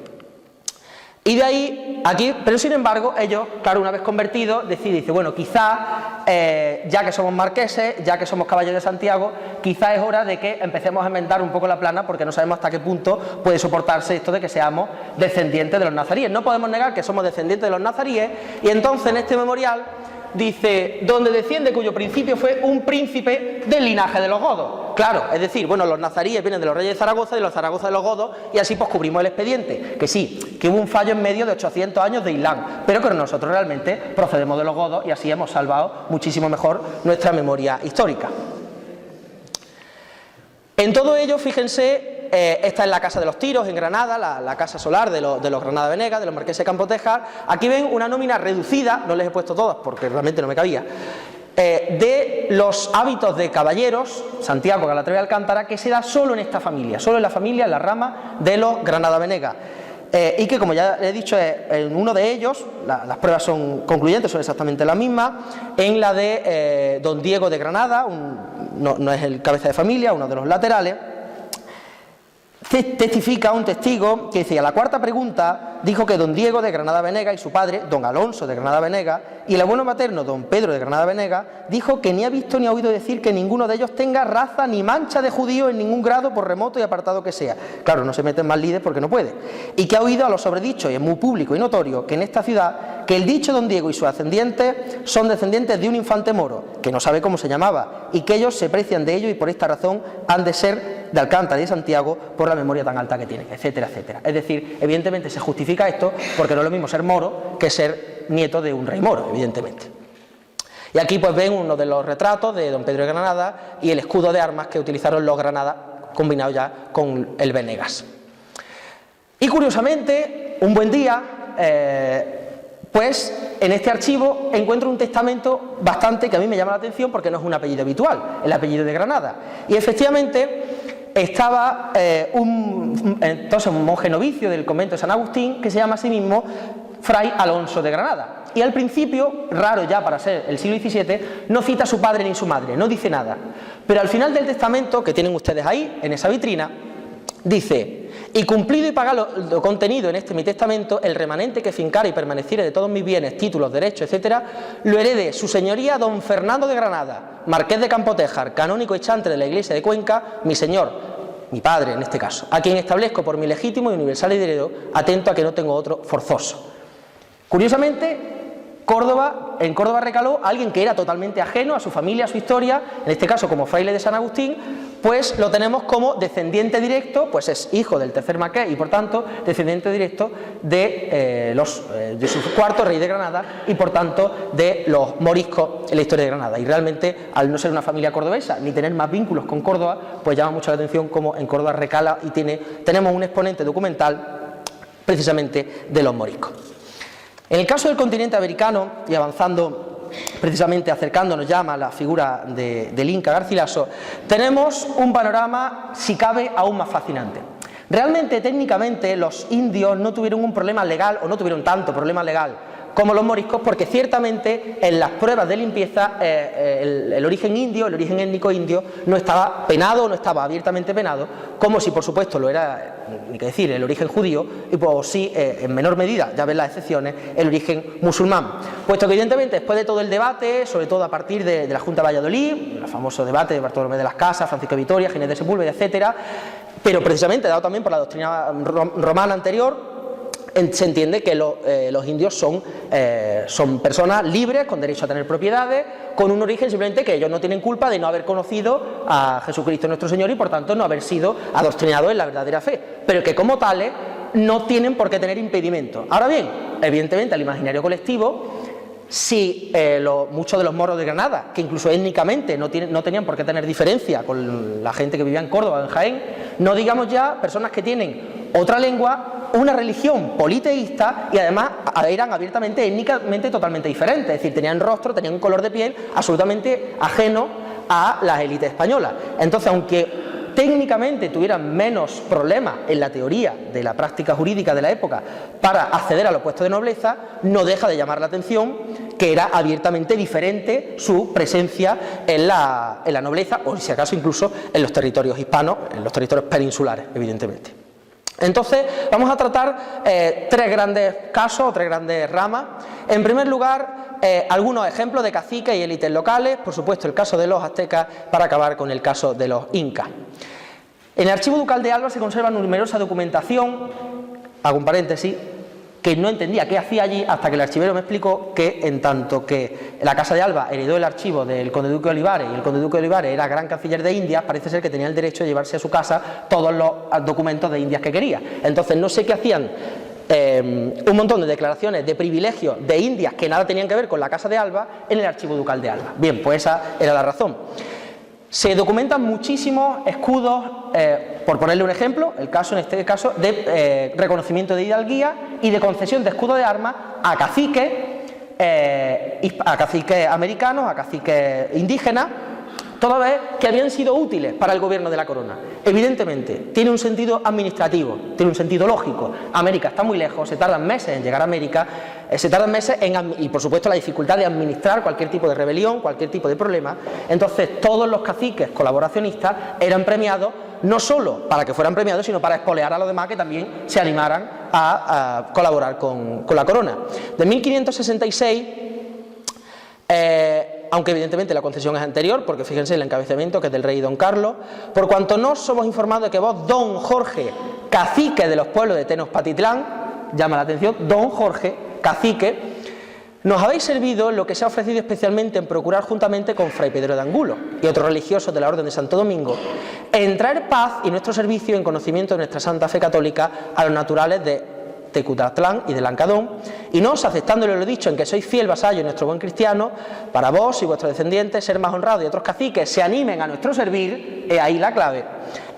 Speaker 1: Y de ahí, aquí, pero sin embargo, ellos, claro, una vez convertidos, dice, bueno, quizá, ya que somos marqueses, ya que somos caballeros de Santiago, quizá es hora de que empecemos a enmendar un poco la plana, porque no sabemos hasta qué punto puede soportarse esto de que seamos descendientes de los nazaríes. No podemos negar que somos descendientes de los nazaríes, y entonces en este memorial dice, donde desciende cuyo principio fue un príncipe del linaje de los godos. Claro, es decir, bueno, los nazaríes vienen de los reyes de Zaragoza y los Zaragoza de los godos, y así pues cubrimos el expediente, que sí, que hubo un fallo en medio de 800 años de Islán, pero que nosotros realmente procedemos de los godos y así hemos salvado muchísimo mejor nuestra memoria histórica. En todo ello, fíjense, esta es la Casa de los Tiros en Granada, la casa solar de los Granada Venegas, de los marqueses de Campotejar. Aquí ven una nómina reducida, no les he puesto todas porque realmente no me cabía, de los hábitos de caballeros, Santiago, Calatrava y Alcántara, que se da solo en esta familia, solo en la familia, en la rama de los Granada Venegas. Y que, como ya he dicho, en uno de ellos, las pruebas son concluyentes, son exactamente las mismas, en la de don Diego de Granada, no es el cabeza de familia, uno de los laterales, testifica un testigo que dice, a la cuarta pregunta dijo que don Diego de Granada Venega y su padre, don Alonso de Granada Venega, y el abuelo materno, don Pedro de Granada Venega, dijo que ni ha visto ni ha oído decir que ninguno de ellos tenga raza ni mancha de judío en ningún grado, por remoto y apartado que sea. Claro, no se meten más lides porque no puede. Y que ha oído a los sobredichos, y es muy público y notorio, que en esta ciudad, que el dicho don Diego y sus ascendientes son descendientes de un infante moro, que no sabe cómo se llamaba, y que ellos se precian de ello y por esta razón han de ser de Alcántara y de Santiago por la memoria tan alta que tienen, etcétera, etcétera. Es decir, evidentemente se justifica esto porque no es lo mismo ser moro que ser nieto de un rey moro, evidentemente. Y aquí pues ven uno de los retratos de don Pedro de Granada y el escudo de armas que utilizaron los Granada combinado ya con el Venegas. Y curiosamente, un buen día, pues en este archivo encuentro un testamento bastante que a mí me llama la atención porque no es un apellido habitual, el apellido de Granada. Y efectivamente estaba entonces un monje novicio del convento de San Agustín que se llama a sí mismo Fray Alonso de Granada. Y al principio, raro ya para ser el siglo XVII, no cita a su padre ni su madre, no dice nada. Pero al final del testamento, que tienen ustedes ahí, en esa vitrina, dice: y cumplido y pagado lo contenido en este mi testamento, el remanente que fincare y permaneciere de todos mis bienes, títulos, derechos, etcétera, lo herede su señoría don Fernando de Granada, marqués de Campotejar, canónico y chantre de la iglesia de Cuenca, mi señor, mi padre en este caso, a quien establezco por mi legítimo y universal heredero, atento a que no tengo otro forzoso. Curiosamente, en Córdoba recaló a alguien que era totalmente ajeno a su familia, a su historia, en este caso como fraile de San Agustín, pues lo tenemos como descendiente directo, pues es hijo del tercer marqués y por tanto descendiente directo de su cuarto rey de Granada y por tanto de los moriscos en la historia de Granada. Y realmente, al no ser una familia cordobesa ni tener más vínculos con Córdoba, pues llama mucho la atención como en Córdoba recala y tenemos un exponente documental precisamente de los moriscos. En el caso del continente americano, y avanzando precisamente, acercándonos ya a la figura del Inca Garcilaso, tenemos un panorama, si cabe, aún más fascinante. Realmente, técnicamente, los indios no tuvieron un problema legal, o no tuvieron tanto problema legal como los moriscos, porque ciertamente en las pruebas de limpieza el origen indio, el origen étnico indio, no estaba penado, no estaba abiertamente penado, como si por supuesto lo era, ni que decir, el origen judío, y pues sí, en menor medida, ya ven las excepciones, el origen musulmán. Puesto que evidentemente después de todo el debate, sobre todo a partir de la Junta de Valladolid, el famoso debate de Bartolomé de las Casas, Francisco de Vitoria, Ginés de Sepúlveda, etcétera, pero precisamente dado también por la doctrina romana anterior, se entiende que los indios son personas libres, con derecho a tener propiedades, con un origen simplemente que ellos no tienen culpa de no haber conocido a Jesucristo nuestro Señor y por tanto no haber sido adoctrinados en la verdadera fe, pero que como tales no tienen por qué tener impedimento. Ahora bien, evidentemente al imaginario colectivo, si muchos de los moros de Granada, que incluso étnicamente no tenían por qué tener diferencia con la gente que vivía en Córdoba, en Jaén, no digamos ya personas que tienen otra lengua, una religión politeísta y además eran abiertamente, étnicamente totalmente diferentes, es decir, tenían rostro, tenían un color de piel absolutamente ajeno a las élites españolas. Entonces, aunque técnicamente tuvieran menos problemas en la teoría de la práctica jurídica de la época para acceder a los puestos de nobleza, no deja de llamar la atención que era abiertamente diferente su presencia en la nobleza, o si acaso incluso en los territorios hispanos, en los territorios peninsulares, evidentemente. Entonces vamos a tratar tres grandes casos o tres grandes ramas. En primer lugar, algunos ejemplos de caciques y élites locales, por supuesto el caso de los aztecas, para acabar con el caso de los incas. En el Archivo Ducal de Alba se conserva numerosa documentación, hago un paréntesis, que no entendía qué hacía allí hasta que el archivero me explicó que en tanto que la Casa de Alba heredó el archivo del conde duque de Olivares y el conde duque de Olivares era gran canciller de Indias, parece ser que tenía el derecho de llevarse a su casa todos los documentos de Indias que quería. Entonces no sé qué hacían un montón de declaraciones de privilegios de Indias que nada tenían que ver con la Casa de Alba en el Archivo Ducal de Alba. Bien, pues esa era la razón. Se documentan muchísimos escudos, por ponerle un ejemplo, el caso en este caso de reconocimiento de hidalguía y de concesión de escudo de armas a caciques americanos, a caciques indígenas, toda vez que habían sido útiles para el gobierno de la corona. Evidentemente, tiene un sentido administrativo, tiene un sentido lógico. América está muy lejos, se tardan meses en llegar a América, se tardan meses y por supuesto la dificultad de administrar cualquier tipo de rebelión, cualquier tipo de problema. Entonces todos los caciques colaboracionistas eran premiados, no solo para que fueran premiados, sino para espolear a los demás que también se animaran a colaborar con la corona. De 1566, aunque evidentemente la concesión es anterior, porque fíjense el encabezamiento que es del rey Don Carlos, por cuanto no somos informados de que vos, Don Jorge, cacique de los pueblos de Tenochtitlán, llama la atención, Don Jorge, cacique, nos habéis servido en lo que se ha ofrecido especialmente en procurar juntamente con Fray Pedro de Angulo y otros religiosos de la Orden de Santo Domingo, en traer paz y nuestro servicio en conocimiento de nuestra Santa Fe Católica a los naturales de Tecutatlán y de Lancadón, y nos, aceptándole lo dicho en que sois fiel vasallo y nuestro buen cristiano, para vos y vuestros descendientes ser más honrados y otros caciques se animen a nuestro servir, he ahí la clave.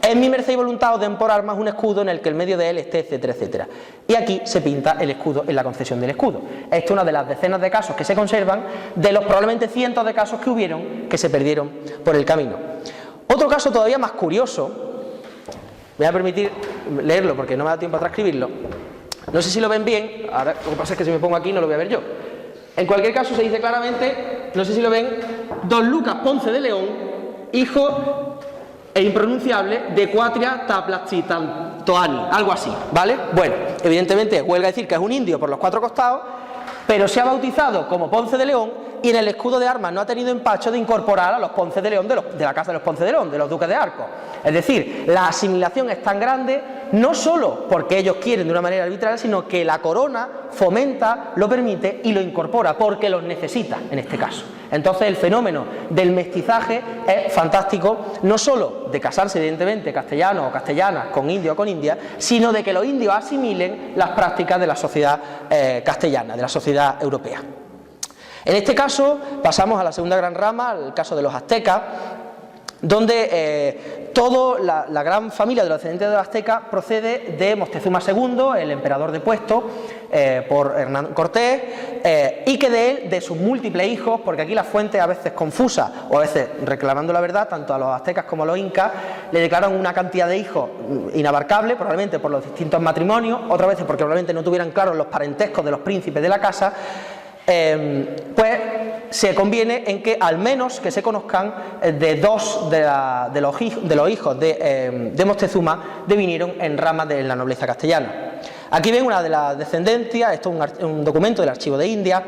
Speaker 1: En mi merced y voluntad os den por armas un escudo en el que el medio de él esté, etcétera, etcétera. Y aquí se pinta el escudo en la concesión del escudo. Esta es una de las decenas de casos que se conservan, de los probablemente cientos de casos que hubieron que se perdieron por el camino. Otro caso todavía más curioso, me voy a permitir leerlo porque no me da tiempo a transcribirlo. No sé si lo ven bien, ahora lo que pasa es que si me pongo aquí no lo voy a ver yo. En cualquier caso se dice claramente, no sé si lo ven, Don Lucas Ponce de León, hijo e impronunciable de Cuatria Taplazzitantoani, algo así, ¿vale? Bueno, evidentemente huelga decir que es un indio por los cuatro costados, pero se ha bautizado como Ponce de León y en el escudo de armas no ha tenido empacho de incorporar a los Ponce de León de la casa de los Ponce de León, de los duques de Arcos. Es decir, la asimilación es tan grande no solo porque ellos quieren de una manera arbitraria, sino que la corona fomenta, lo permite y lo incorpora porque los necesita en este caso. Entonces el fenómeno del mestizaje es fantástico, no solo de casarse evidentemente castellanos o castellanas con indios o con indias, sino de que los indios asimilen las prácticas de la sociedad castellana, de la sociedad europea. En este caso pasamos a la segunda gran rama, al caso de los aztecas, donde toda la gran familia de los descendientes de los aztecas procede de Moctezuma II, el emperador depuesto por Hernán Cortés, y que de él, de sus múltiples hijos, porque aquí la fuente a veces confusa o a veces reclamando la verdad, tanto a los aztecas como a los incas, le declaran una cantidad de hijos inabarcable, probablemente por los distintos matrimonios, otras veces porque probablemente no tuvieran claros los parentescos de los príncipes de la casa. Pues se conviene en que al menos que se conozcan de dos de los hijos de Moctezuma devinieron en ramas de la nobleza castellana. Aquí ven una de las descendencias, esto es un documento del Archivo de Indias,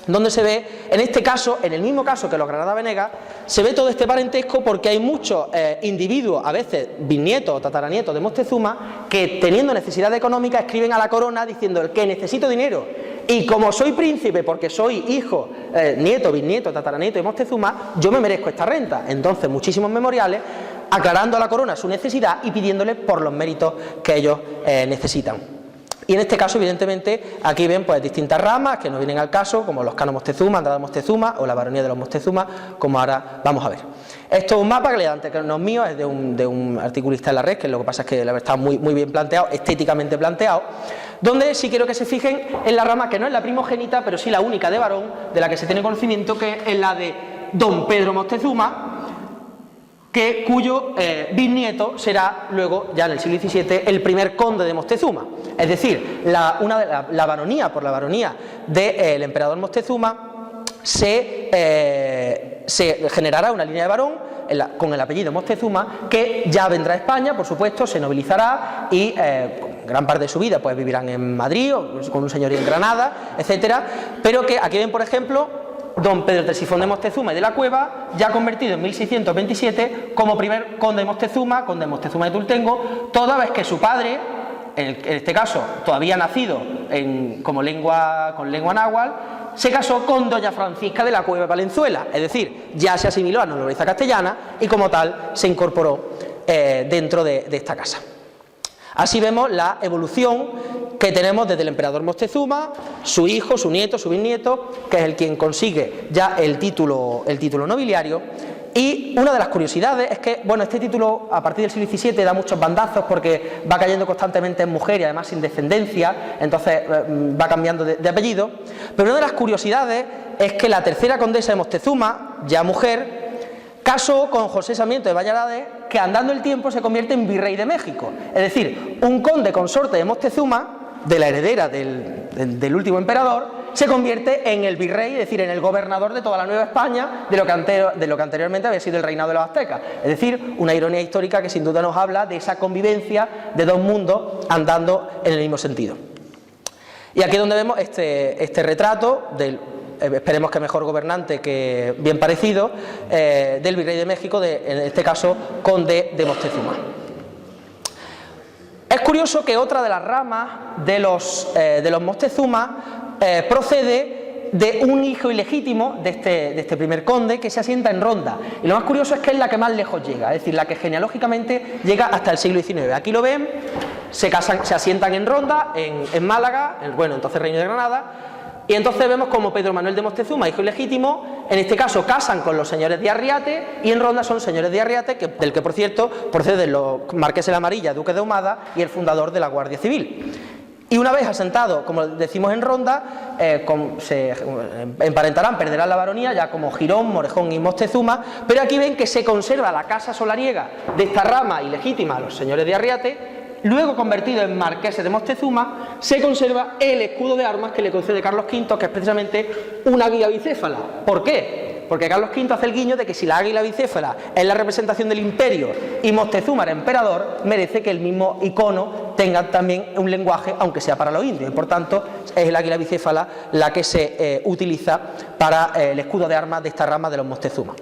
Speaker 1: donde se ve, en este caso, en el mismo caso que los Granada Venegas, se ve todo este parentesco porque hay muchos individuos, a veces bisnietos o tataranietos de Moctezuma, que teniendo necesidad económica escriben a la corona diciendo el que necesito dinero y como soy príncipe porque soy hijo, nieto, bisnieto, tataranieto de Moctezuma, yo me merezco esta renta. Entonces muchísimos memoriales aclarando a la corona su necesidad y pidiéndole por los méritos que ellos necesitan. Y en este caso, evidentemente, aquí ven pues distintas ramas que no vienen al caso, como los canos Moctezuma, Andrade Moctezuma o la baronía de los Moctezuma, como ahora vamos a ver. Esto es un mapa que le dan, que no es mío, es de un articulista en la red, que lo que pasa es que la verdad está muy bien planteado, estéticamente planteado, donde sí quiero que se fijen en la rama que no es la primogénita, pero sí la única de varón, de la que se tiene conocimiento, que es la de Don Pedro Moctezuma, cuyo bisnieto será luego, ya en el siglo XVII, el primer conde de Moctezuma. Es decir, la baronía, por la baronía del emperador Moctezuma, se generará una línea de varón con el apellido Moctezuma, que ya vendrá a España, por supuesto, se nobilizará y gran parte de su vida pues vivirán en Madrid o con un señorío en Granada, etcétera, pero que aquí ven, por ejemplo, don Pedro Ctesifón de Moctezuma y de la Cueva, ya convertido en 1627 como primer conde de Moctezuma de Tultengo, toda vez que su padre, en este caso todavía nacido con lengua náhuatl, se casó con doña Francisca de la Cueva de Valenzuela, es decir, ya se asimiló a la nobleza castellana y como tal se incorporó dentro de esta casa. Así vemos la evolución que tenemos desde el emperador Moctezuma, su hijo, su nieto, su bisnieto, que es el quien consigue ya el título nobiliario. Y una de las curiosidades es que, bueno, este título a partir del siglo XVII da muchos bandazos porque va cayendo constantemente en mujer y además sin descendencia, entonces va cambiando de apellido. Pero una de las curiosidades es que la tercera condesa de Moctezuma, ya mujer, casó con José Sarmiento de Valladares, que andando el tiempo se convierte en virrey de México. Es decir, un conde consorte de Moctezuma, de la heredera del último emperador, se convierte en el virrey, es decir, en el gobernador de toda la Nueva España, de lo que anteriormente había sido el reinado de los aztecas. Es decir, una ironía histórica que sin duda nos habla de esa convivencia de dos mundos andando en el mismo sentido. Y aquí es donde vemos este retrato del, esperemos que mejor gobernante que bien parecido, del virrey de México, en este caso conde de Moctezuma. Es curioso que otra de las ramas de los Moctezuma procede de un hijo ilegítimo de este primer conde, que se asienta en Ronda, y lo más curioso es que es la que más lejos llega, es decir, la que genealógicamente llega hasta el siglo XIX. Aquí lo ven, se asientan en Ronda, en Málaga, entonces Reino de Granada. Y entonces vemos como Pedro Manuel de Moctezuma, hijo ilegítimo, en este caso casan con los señores de Arriate, y en Ronda son señores de Arriate, del que por cierto proceden los marqueses de la Amarilla, duques de Ahumada, y el fundador de la Guardia Civil. Y una vez asentado, como decimos en Ronda, se emparentarán, perderán la baronía ya como Girón, Morejón y Moctezuma, pero aquí ven que se conserva la casa solariega de esta rama ilegítima, los señores de Arriate. Luego convertido en marqueses de Moctezuma, se conserva el escudo de armas que le concede Carlos V, que es precisamente un águila bicéfala. ¿Por qué? Porque Carlos V hace el guiño de que si la águila bicéfala es la representación del imperio y Moctezuma era emperador, merece que el mismo icono tenga también un lenguaje, aunque sea para los indios, y por tanto es el águila bicéfala la que se utiliza para el escudo de armas de esta rama de los Moctezuma.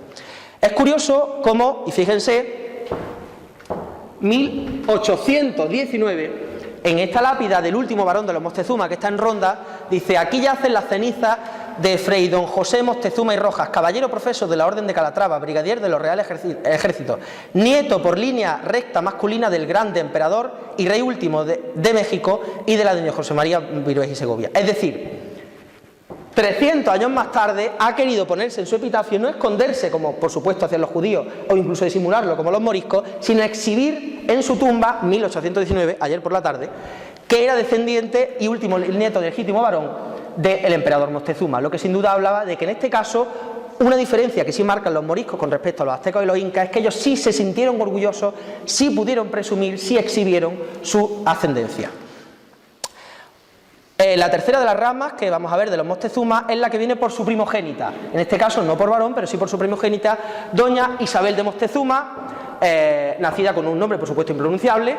Speaker 1: Es curioso cómo, y fíjense, 1819, en esta lápida del último varón de los Moctezuma, que está en Ronda, dice: aquí yacen las cenizas de Fray don José Moctezuma y Rojas, caballero profesor de la Orden de Calatrava, brigadier de los Reales Ejércitos, nieto por línea recta masculina del grande emperador y rey último de México y de la doña José María Virués y Segovia. Es decir, 300 años más tarde ha querido ponerse en su epitafio, no esconderse como por supuesto hacían los judíos o incluso disimularlo como los moriscos, sino exhibir en su tumba, 1819, ayer por la tarde, que era descendiente y último nieto del legítimo varón del emperador Moctezuma, lo que sin duda hablaba de que en este caso una diferencia que sí marcan los moriscos con respecto a los aztecas y los incas es que ellos sí se sintieron orgullosos, sí pudieron presumir, sí exhibieron su ascendencia. La tercera de las ramas que vamos a ver de los Moctezuma es la que viene por su primogénita, en este caso no por varón, pero sí por su primogénita, doña Isabel de Moctezuma, nacida con un nombre por supuesto impronunciable,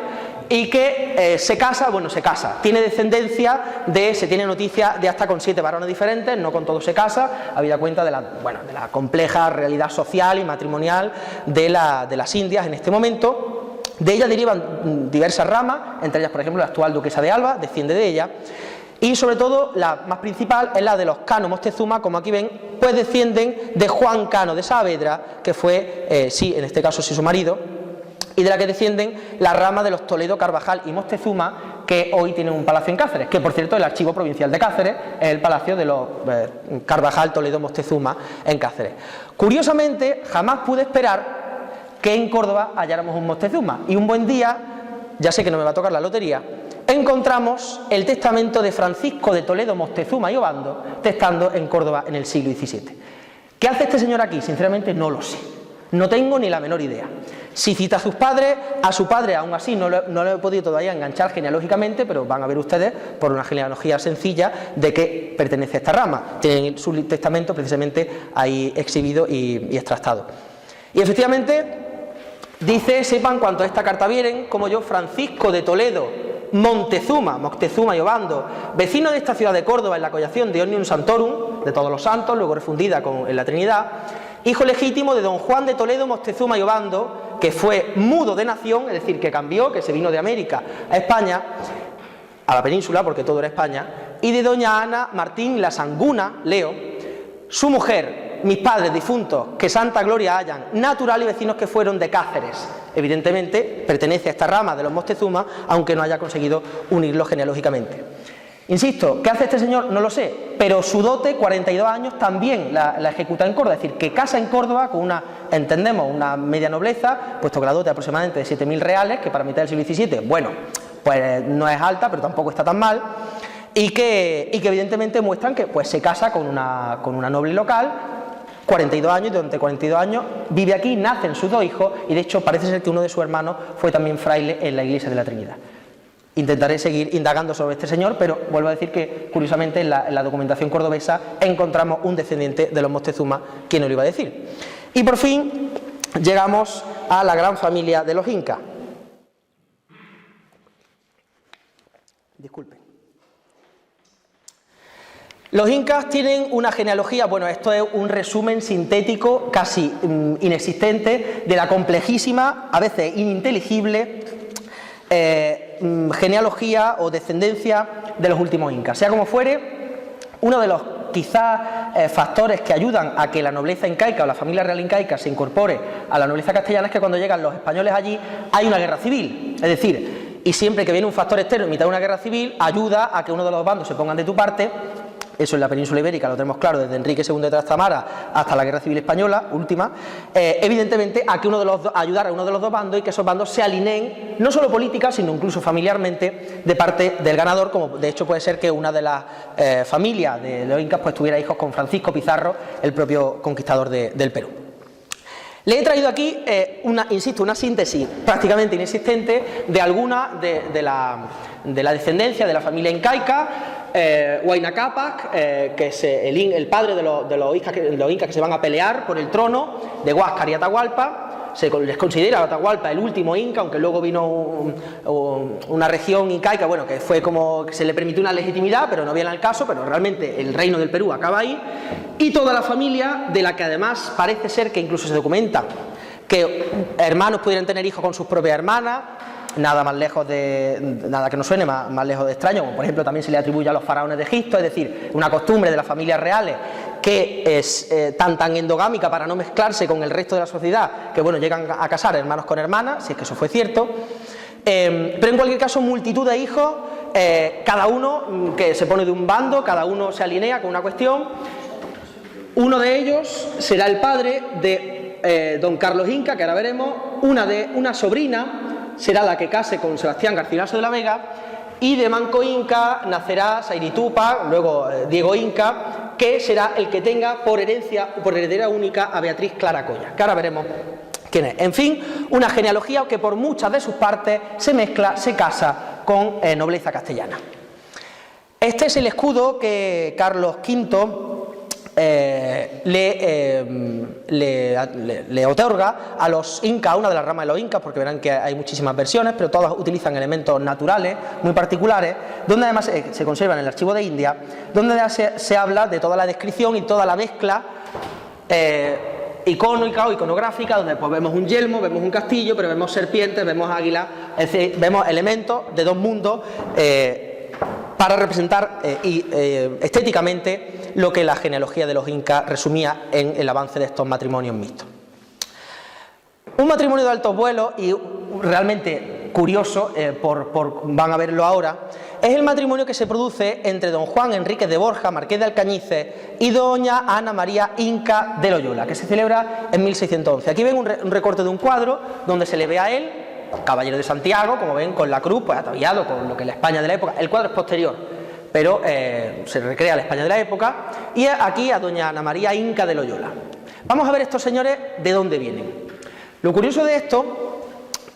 Speaker 1: y que se casa, tiene descendencia se tiene noticia de hasta con 7 varones diferentes, no con todos se casa, habida cuenta de la compleja realidad social y matrimonial de las Indias en este momento. De ella derivan diversas ramas, entre ellas por ejemplo la actual duquesa de Alba, desciende de ella. Y sobre todo la más principal es la de los Cano Moctezuma, como aquí ven, pues descienden de Juan Cano de Saavedra, que fue, en este caso sí su marido, y de la que descienden la rama de los Toledo, Carvajal y Moctezuma, que hoy tienen un palacio en Cáceres, que por cierto el Archivo Provincial de Cáceres es el palacio de los Carvajal, Toledo, Moctezuma en Cáceres. Curiosamente, jamás pude esperar que en Córdoba halláramos un Moctezuma, y un buen día, ya sé que no me va a tocar la lotería, encontramos el testamento de Francisco de Toledo, Moctezuma y Obando, testando en Córdoba en el siglo XVII. ¿Qué hace este señor aquí? Sinceramente no lo sé. No tengo ni la menor idea. Si cita a sus padres, a su padre aún así no lo he podido todavía enganchar genealógicamente, pero van a ver ustedes por una genealogía sencilla de que pertenece a esta rama. Tienen su testamento precisamente ahí exhibido y extractado. Y efectivamente dice: sepan cuanto a esta carta vieren, como yo, Francisco de Toledo, Moctezuma y Obando, vecino de esta ciudad de Córdoba en la collación de Omnium Santorum, de todos los santos, luego refundida en la Trinidad, hijo legítimo de don Juan de Toledo, Moctezuma y Obando, que fue mudo de nación, es decir, que cambió, que se vino de América a España, a la península, porque todo era España, y de doña Ana Martín la Sanguna, Leo, su mujer, mis padres difuntos, que santa gloria hayan, natural y vecinos que fueron de Cáceres. Evidentemente pertenece a esta rama de los Moctezuma, aunque no haya conseguido unirlo genealógicamente. Insisto, ¿qué hace este señor? No lo sé, pero su dote, 42 años, también la ejecuta en Córdoba, es decir, que casa en Córdoba con una media nobleza, puesto que la dote aproximadamente de 7.000 reales, que para mitad del siglo XVII, bueno, pues no es alta, pero tampoco está tan mal, y que evidentemente muestran que pues se casa con una noble local, 42 años, y durante 42 años vive aquí, nacen sus dos hijos, y de hecho parece ser que uno de sus hermanos fue también fraile en la iglesia de la Trinidad. Intentaré seguir indagando sobre este señor, pero vuelvo a decir que curiosamente en la documentación cordobesa encontramos un descendiente de los Moctezuma. ¿Quién nos lo iba a decir? Y por fin llegamos a la gran familia de los incas. Disculpen. Los incas tienen una genealogía, bueno, esto es un resumen sintético casi inexistente de la complejísima, a veces ininteligible, genealogía o descendencia de los últimos incas. Sea como fuere, uno de los quizás factores que ayudan a que la nobleza incaica o la familia real incaica se incorpore a la nobleza castellana es que cuando llegan los españoles allí hay una guerra civil, es decir, y siempre que viene un factor externo en mitad de una guerra civil ayuda a que uno de los bandos se pongan de tu parte. Eso en la península ibérica lo tenemos claro desde Enrique II de Trastamara hasta la Guerra Civil Española, última, evidentemente a que ayudar a uno de los dos bandos y que esos bandos se alineen, no solo política, sino incluso familiarmente, de parte del ganador, como de hecho puede ser que una de las familias de los incas pues tuviera hijos con Francisco Pizarro, el propio conquistador del Perú. Le he traído aquí, insisto, una síntesis prácticamente inexistente de alguna de la descendencia de la familia incaica. Huayna Cápac, que es el padre de los incas que se van a pelear por el trono de Huáscar y Atahualpa. Les considera a Atahualpa el último inca, aunque luego vino una región incaica, bueno, que fue como que se le permitió una legitimidad, pero no viene al caso, pero realmente el reino del Perú acaba ahí. Y toda la familia, de la que además parece ser que incluso se documenta que hermanos pudieran tener hijos con sus propias hermanas. Nada que nos suene más lejos de extraño, como por ejemplo también se le atribuye a los faraones de Egipto, es decir, una costumbre de las familias reales que es tan endogámica para no mezclarse con el resto de la sociedad, que bueno, llegan a casar hermanos con hermanas, si es que eso fue cierto, pero en cualquier caso multitud de hijos, cada uno que se pone de un bando, cada uno se alinea con una cuestión. Uno de ellos será el padre de don Carlos Inca, que ahora veremos, una sobrina será la que case con Sebastián Garcilaso de la Vega, y de Manco Inca nacerá Sairitupa, luego Diego Inca, que será el que tenga por heredera única a Beatriz Clara Coya, que ahora veremos quién es. En fin, una genealogía que por muchas de sus partes se mezcla, se casa con nobleza castellana. Este es el escudo que Carlos V le otorga a los incas, a una de las ramas de los incas, porque verán que hay muchísimas versiones, pero todas utilizan elementos naturales muy particulares, donde además se conserva en el archivo de India, donde se habla de toda la descripción y toda la mezcla icónica o iconográfica, donde pues vemos un yelmo, vemos un castillo, pero vemos serpientes, vemos águilas, es decir, vemos elementos de dos mundos para representar estéticamente lo que la genealogía de los incas resumía en el avance de estos matrimonios mixtos. Un matrimonio de altos vuelos y realmente curioso, van a verlo ahora, es el matrimonio que se produce entre don Juan Enríquez de Borja, marqués de Alcañices, y doña Ana María Inca de Loyola, que se celebra en 1611. Aquí ven un recorte de un cuadro donde se le ve a él, caballero de Santiago, como ven, con la cruz, pues ataviado con lo que es la España de la época. El cuadro es posterior, pero se recrea la España de la época, y aquí a doña Ana María Inca de Loyola. Vamos a ver estos señores de dónde vienen. Lo curioso de esto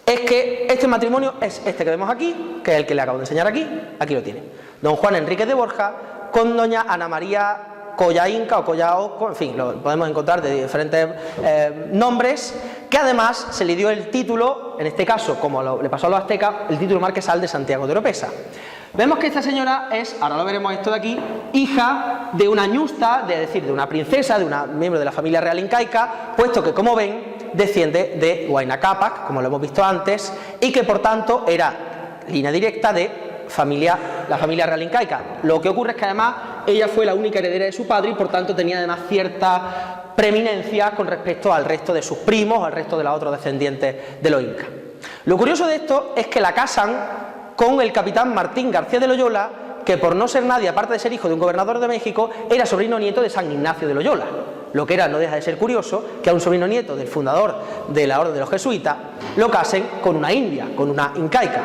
Speaker 1: es que este matrimonio es este que vemos aquí, que es el que le acabo de enseñar aquí lo tiene. Don Juan Enríquez de Borja con doña Ana María Colla Inca o Colla Oco, en fin, lo podemos encontrar de diferentes nombres, que además se le dio el título, en este caso, como le pasó a los aztecas, el título marquesal de Santiago de Oropesa. Vemos que esta señora es, ahora lo veremos esto de aquí, hija de una ñusta, es decir, de una princesa, de una miembro de la familia real incaica, puesto que, como ven, desciende de Huayna Cápac, como lo hemos visto antes, y que por tanto era línea directa de la familia real incaica. Lo que ocurre es que además ella fue la única heredera de su padre y por tanto tenía además cierta preeminencia con respecto al resto de sus primos, al resto de los otros descendientes de los incas. Lo curioso de esto es que la casan con el capitán Martín García de Loyola, que por no ser nadie, aparte de ser hijo de un gobernador de México, era sobrino nieto de San Ignacio de Loyola. Lo que era, no deja de ser curioso, que a un sobrino nieto del fundador de la orden de los jesuitas lo casen con una india, con una incaica.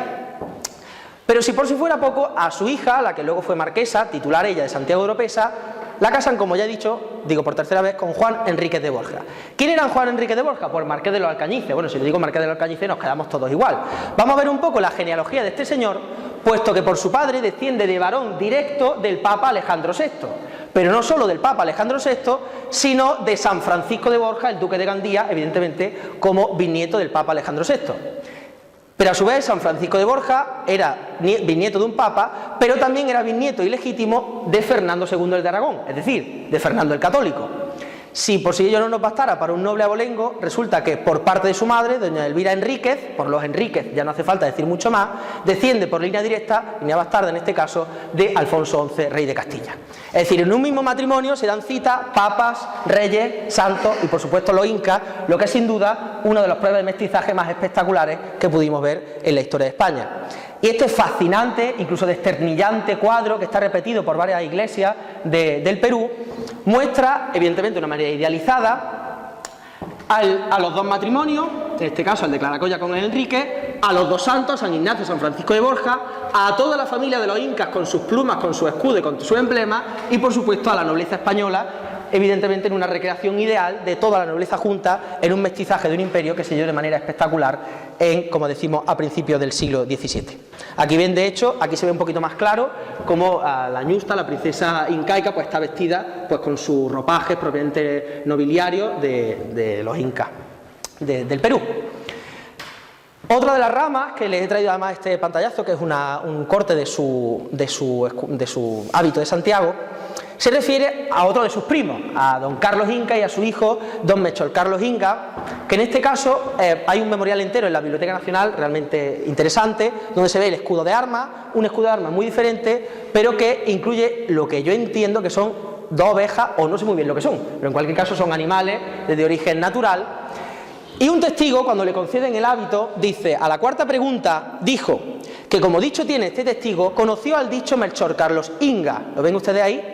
Speaker 1: Pero si por si fuera poco, a su hija, la que luego fue marquesa, titular ella de Santiago de Oropesa, la casan, como ya he dicho, digo por tercera vez, con Juan Enríquez de Borja. ¿Quién era Juan Enríquez de Borja? Pues Marqués de los Alcañices. Bueno, si le digo Marqués de los Alcañices nos quedamos todos igual. Vamos a ver un poco la genealogía de este señor, puesto que por su padre desciende de varón directo del Papa Alejandro VI. Pero no solo del Papa Alejandro VI, sino de San Francisco de Borja, el duque de Gandía, evidentemente como bisnieto del Papa Alejandro VI. Pero a su vez San Francisco de Borja era bisnieto de un papa, pero también era bisnieto ilegítimo de Fernando II el de Aragón, es decir, de Fernando el Católico. Si por si ello no nos bastara para un noble abolengo, resulta que por parte de su madre, doña Elvira Enríquez, por los Enríquez ya no hace falta decir mucho más, desciende por línea directa, línea bastarda en este caso, de Alfonso XI, rey de Castilla. Es decir, en un mismo matrimonio se dan cita papas, reyes, santos y por supuesto los incas, lo que es sin duda una de las pruebas de mestizaje más espectaculares que pudimos ver en la historia de España. Y este fascinante, incluso desternillante cuadro que está repetido por varias iglesias del Perú, muestra, evidentemente de una manera idealizada, a los dos matrimonios, en este caso al de Claracoya con el Enrique, a los dos santos, San Ignacio y San Francisco de Borja, a toda la familia de los incas con sus plumas, con su escudo y con su emblema, y por supuesto a la nobleza española, evidentemente en una recreación ideal de toda la nobleza junta en un mestizaje de un imperio que se dio de manera espectacular en, como decimos, a principios del siglo XVII. Aquí ven, de hecho, aquí se ve un poquito más claro cómo la ñusta, la princesa incaica, pues está vestida pues con sus ropajes propiamente nobiliarios de los incas del Perú. Otra de las ramas que les he traído además este pantallazo, que es un corte de su hábito de Santiago, se refiere a otro de sus primos, a don Carlos Inca y a su hijo don Melchor Carlos Inca, que en este caso hay un memorial entero en la Biblioteca Nacional realmente interesante, donde se ve el escudo de armas, un escudo de armas muy diferente, pero que incluye lo que yo entiendo que son dos ovejas, o no sé muy bien lo que son, pero en cualquier caso son animales de origen natural. Y un testigo, cuando le conceden el hábito, dice, a la cuarta pregunta, dijo que como dicho tiene este testigo, conoció al dicho Melchor Carlos Inga, ¿lo ven ustedes ahí?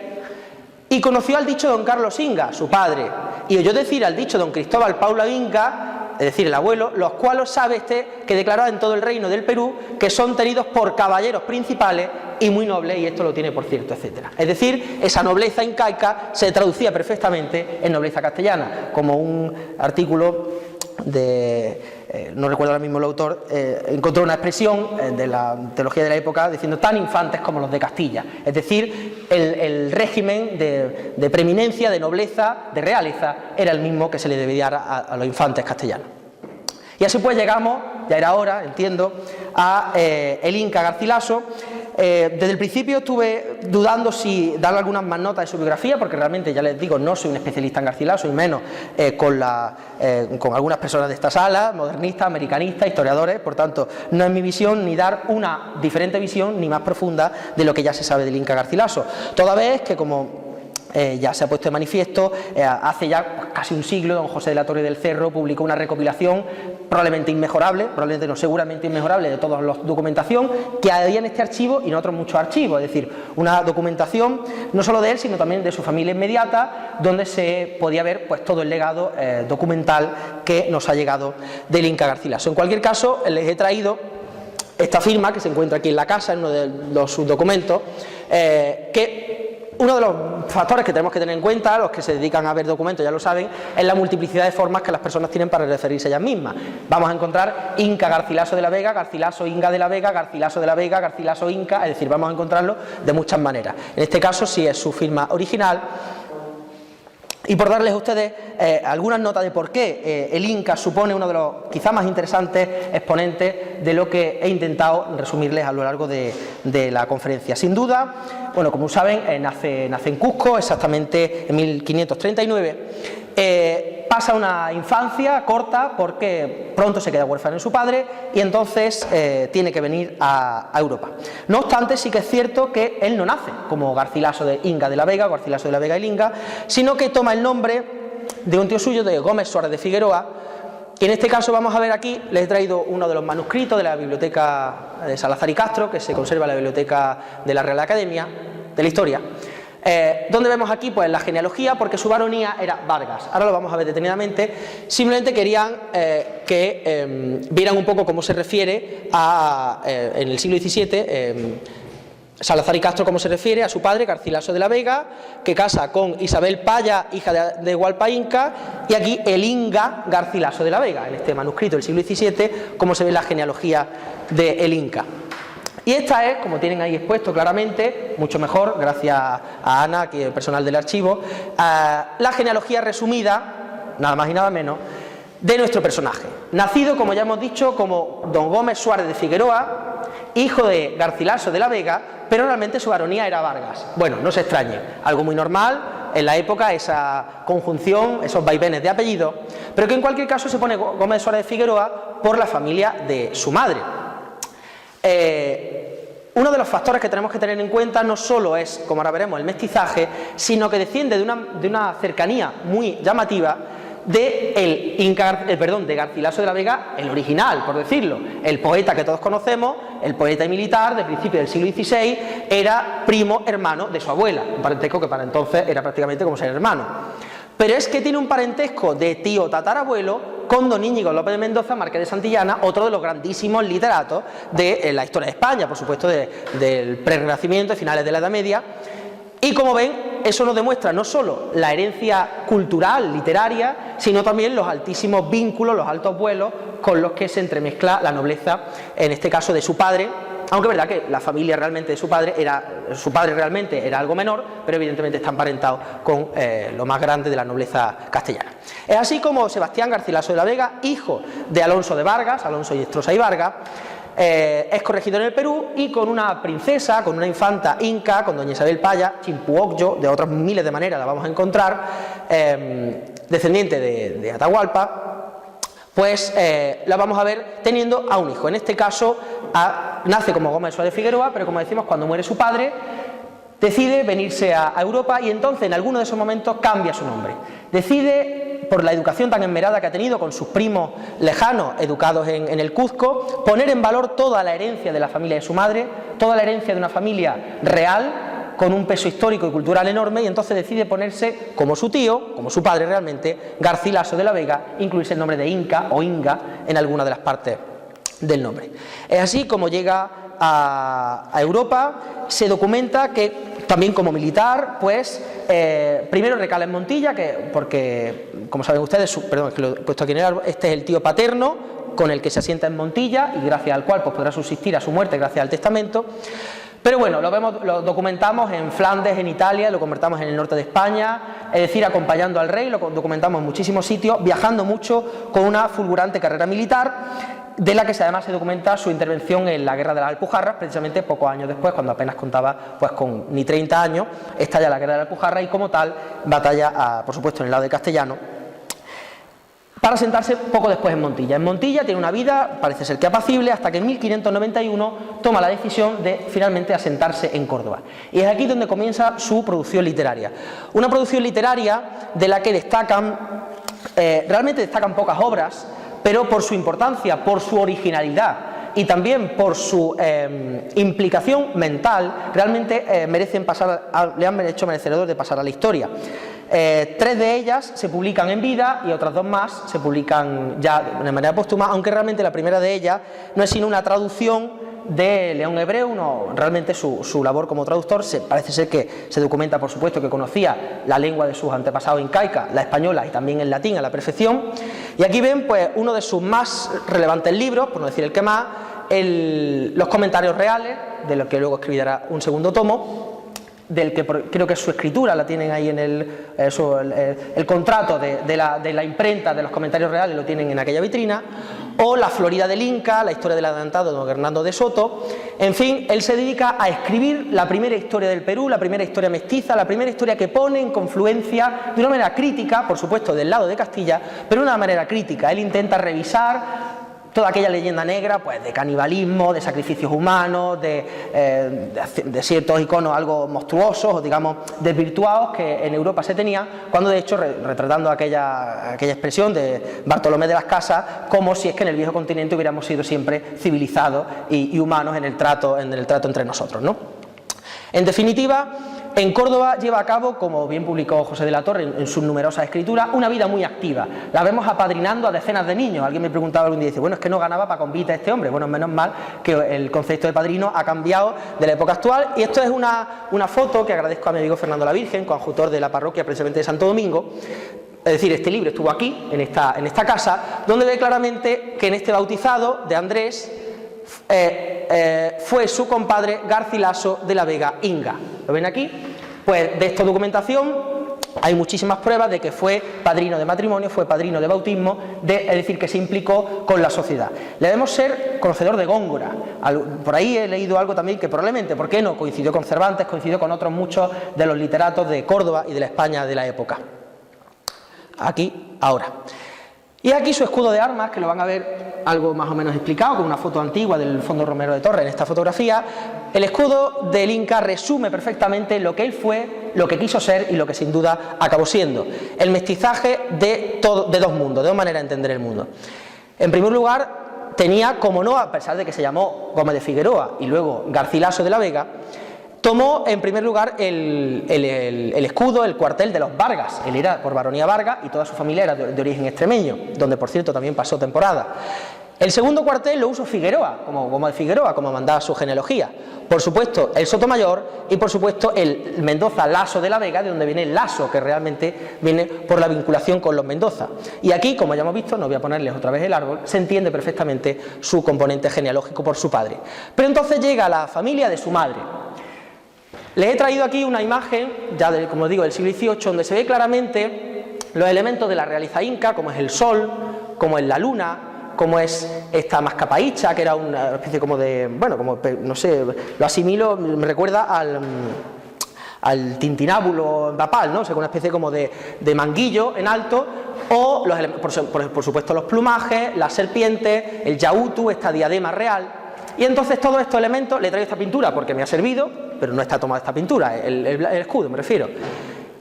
Speaker 1: Y conoció al dicho don Carlos Inga, su padre, y oyó decir al dicho don Cristóbal Paula Inga, es decir, el abuelo, los cuales sabe que declaraba en todo el reino del Perú que son tenidos por caballeros principales y muy nobles, y esto lo tiene por cierto, etcétera. Es decir, esa nobleza incaica se traducía perfectamente en nobleza castellana, como un artículo no recuerdo ahora mismo el autor, encontró una expresión de la teología de la época diciendo tan infantes como los de Castilla, es decir, el régimen de preeminencia, de nobleza, de realeza era el mismo que se le debía dar a los infantes castellanos. Y así pues llegamos, ya era hora, entiendo, a el Inca Garcilaso. Desde el principio estuve dudando si darle algunas más notas de su biografía, porque realmente, ya les digo, no soy un especialista en Garcilaso, y menos con algunas personas de esta sala, modernistas, americanistas, historiadores. Por tanto, no es mi visión ni dar una diferente visión ni más profunda de lo que ya se sabe del Inca Garcilaso, toda vez que, como ya se ha puesto de manifiesto, hace ya casi un siglo don José de la Torre del Cerro publicó una recopilación probablemente inmejorable, probablemente no, seguramente inmejorable, de toda la documentación que había en este archivo y en otros muchos archivos, es decir, una documentación no solo de él, sino también de su familia inmediata, donde se podía ver pues todo el legado documental que nos ha llegado del Inca Garcilaso. En cualquier caso, les he traído esta firma que se encuentra aquí en la casa, en uno de sus documentos, que uno de los factores que tenemos que tener en cuenta, los que se dedican a ver documentos ya lo saben, es la multiplicidad de formas que las personas tienen para referirse a ellas mismas. Vamos a encontrar Inca Garcilaso de la Vega, Garcilaso Inga de la Vega, Garcilaso de la Vega, Garcilaso Inca, es decir, vamos a encontrarlo de muchas maneras. En este caso sí es su firma original. Y por darles a ustedes algunas notas de por qué el Inca supone uno de los quizá más interesantes exponentes de lo que he intentado resumirles a lo largo de la conferencia. Sin duda, bueno, como saben, nace en Cusco, exactamente en 1539. Pasa una infancia corta porque pronto se queda huérfano de su padre y entonces tiene que venir a Europa. No obstante, sí que es cierto que él no nace como Garcilaso de Inga de la Vega, Garcilaso de la Vega y Inga, sino que toma el nombre de un tío suyo, de Gómez Suárez de Figueroa. Y en este caso vamos a ver aquí, les he traído uno de los manuscritos de la biblioteca de Salazar y Castro, que se conserva en la biblioteca de la Real Academia de la Historia. Donde vemos aquí pues la genealogía, porque su baronía era Vargas. Ahora lo vamos a ver detenidamente. Simplemente querían que vieran un poco cómo se refiere en el siglo XVII Salazar y Castro, cómo se refiere a su padre Garcilaso de la Vega, que casa con Isabel Paya, hija de Hualpa Inca, y aquí el Inga Garcilaso de la Vega, en este manuscrito del siglo XVII, cómo se ve la genealogía del Inca. Y esta es, como tienen ahí expuesto claramente, mucho mejor, gracias a Ana, que es el personal del archivo, la genealogía resumida, nada más y nada menos, de nuestro personaje. Nacido, como ya hemos dicho, como don Gómez Suárez de Figueroa, hijo de Garcilaso de la Vega, pero realmente su baronía era Vargas. Bueno, no se extrañe, algo muy normal en la época, esa conjunción, esos vaivenes de apellido, pero que en cualquier caso se pone Gómez Suárez de Figueroa por la familia de su madre. Uno de los factores que tenemos que tener en cuenta no solo es, como ahora veremos, el mestizaje, sino que desciende de una cercanía muy llamativa de Garcilaso de la Vega, el original, por decirlo, el poeta que todos conocemos, el poeta y militar de principios del siglo XVI, era primo hermano de su abuela, un parentesco que para entonces era prácticamente como ser hermano. Pero es que tiene un parentesco de tío tatarabuelo con don Íñigo López de Mendoza, marqués de Santillana, otro de los grandísimos literatos de la historia de España, por supuesto del Prerrenacimiento y finales de la Edad Media. Y como ven, eso nos demuestra no solo la herencia cultural, literaria, sino también los altísimos vínculos, los altos vuelos con los que se entremezcla la nobleza, en este caso de su padre, aunque es verdad que la familia realmente de su padre realmente era algo menor, pero evidentemente está emparentado con lo más grande de la nobleza castellana. Es así como Sebastián Garcilaso de la Vega, hijo de Alonso de Vargas, Alonso Yestrosa y Vargas, es corregidor en el Perú y con una princesa, con una infanta inca, con doña Isabel Paya, Chimpuocyo, de otras miles de maneras la vamos a encontrar, descendiente de Atahualpa, pues la vamos a ver teniendo a un hijo. En este caso nace como Gómez Suárez de Figueroa, pero como decimos, cuando muere su padre decide venirse a Europa y entonces en alguno de esos momentos cambia su nombre. Decide, por la educación tan esmerada que ha tenido con sus primos lejanos educados en el Cuzco, poner en valor toda la herencia de la familia de su madre, toda la herencia de una familia real, con un peso histórico y cultural enorme, y entonces decide ponerse, como su tío, como su padre realmente, Garcilaso de la Vega, incluirse el nombre de Inca o Inga en alguna de las partes del nombre. Es así como llega a Europa. Se documenta que también como militar, pues primero recala en Montilla, porque como saben ustedes, perdón, es que lo he puesto aquí en el árbol, este es el tío paterno con el que se asienta en Montilla y gracias al cual pues podrá subsistir a su muerte gracias al testamento. Pero bueno, lo documentamos en Flandes, en Italia, lo convertamos en el norte de España, es decir, acompañando al rey, lo documentamos en muchísimos sitios, viajando mucho con una fulgurante carrera militar, de la que además se documenta su intervención en la Guerra de las Alpujarras, precisamente pocos años después, cuando apenas contaba pues con ni 30 años, estalla la Guerra de las Alpujarras y como tal batalla, por supuesto, en el lado de castellano, para asentarse poco después en Montilla. En Montilla tiene una vida, parece ser que apacible, hasta que en 1591 toma la decisión de finalmente asentarse en Córdoba. Y es aquí donde comienza su producción literaria. Una producción literaria de la que realmente destacan pocas obras, pero por su importancia, por su originalidad y también por su implicación mental, realmente le han hecho merecedor de pasar a la historia. 3 de ellas se publican en vida y otras 2 más se publican ya de manera póstuma, aunque realmente la primera de ellas no es sino una traducción de León Hebreu. Realmente su labor como traductor parece ser que se documenta, por supuesto, que conocía la lengua de sus antepasados incaica, la española y también el latín a la perfección. Y aquí ven pues uno de sus más relevantes libros, por no decir el que más, los comentarios reales, de lo que luego escribirá un segundo tomo, del que creo que su escritura la tienen ahí en el contrato de la imprenta de los comentarios reales, lo tienen en aquella vitrina, o La Florida del Inca, la historia del adelantado de don Hernando de Soto. En fin, él se dedica a escribir la primera historia del Perú, la primera historia mestiza, la primera historia que pone en confluencia de una manera crítica, por supuesto del lado de Castilla, pero de una manera crítica. Él intenta revisar toda aquella leyenda negra, pues de canibalismo, de sacrificios humanos, de ciertos iconos algo monstruosos o digamos desvirtuados que en Europa se tenían, cuando de hecho retratando aquella expresión de Bartolomé de las Casas, como si es que en el viejo continente hubiéramos sido siempre civilizados y humanos en el trato entre nosotros, ¿no? En definitiva, en Córdoba lleva a cabo, como bien publicó José de la Torre en sus numerosas escrituras, una vida muy activa. La vemos apadrinando a decenas de niños. Alguien me preguntaba algún día y dice, bueno, es que no ganaba para convite este hombre. Bueno, menos mal que el concepto de padrino ha cambiado de la época actual. Y esto es una foto que agradezco a mi amigo Fernando la Virgen, coadjutor de la parroquia precisamente de Santo Domingo. Es decir, este libro estuvo aquí, en esta casa, donde ve claramente que en este bautizado de Andrés fue su compadre Garcilaso de la Vega Inga. ¿Lo ven aquí? Pues de esta documentación hay muchísimas pruebas de que fue padrino de matrimonio, fue padrino de bautismo, es decir, que se implicó con la sociedad. Le debemos ser conocedor de Góngora. Por ahí he leído algo también que probablemente, ¿por qué no? Coincidió con Cervantes, coincidió con otros muchos de los literatos de Córdoba y de la España de la época. Aquí, ahora. Y aquí su escudo de armas, que lo van a ver algo más o menos explicado, con una foto antigua del Fondo Romero de Torres en esta fotografía. El escudo del Inca resume perfectamente lo que él fue, lo que quiso ser y lo que sin duda acabó siendo. El mestizaje de dos mundos, de dos maneras de entender el mundo. En primer lugar, tenía, como no, a pesar de que se llamó Gómez de Figueroa y luego Garcilaso de la Vega, tomó en primer lugar el escudo, el cuartel de los Vargas. Él era por baronía Vargas y toda su familia era de origen extremeño, donde por cierto también pasó temporada. El segundo cuartel lo usó Figueroa, como de Figueroa, como mandaba su genealogía. Por supuesto el Sotomayor y por supuesto el Mendoza Laso de la Vega, de donde viene el Laso, que realmente viene por la vinculación con los Mendoza. Y aquí, como ya hemos visto, no voy a ponerles otra vez el árbol, se entiende perfectamente su componente genealógico por su padre. Pero entonces llega la familia de su madre. Les he traído aquí una imagen, ya como digo, del siglo XVIII, donde se ve claramente los elementos de la realeza inca, como es el sol, como es la luna, como es esta mascapaicha, que era una especie como de, bueno, como, no sé, lo asimilo, me recuerda al tintinábulo papal, ¿no? O sea, una especie como de manguillo en alto, o por supuesto los plumajes, las serpientes, el yautu, esta diadema real. Y entonces todos estos elementos, le traigo esta pintura porque me ha servido, pero no está tomada esta pintura, el escudo me refiero.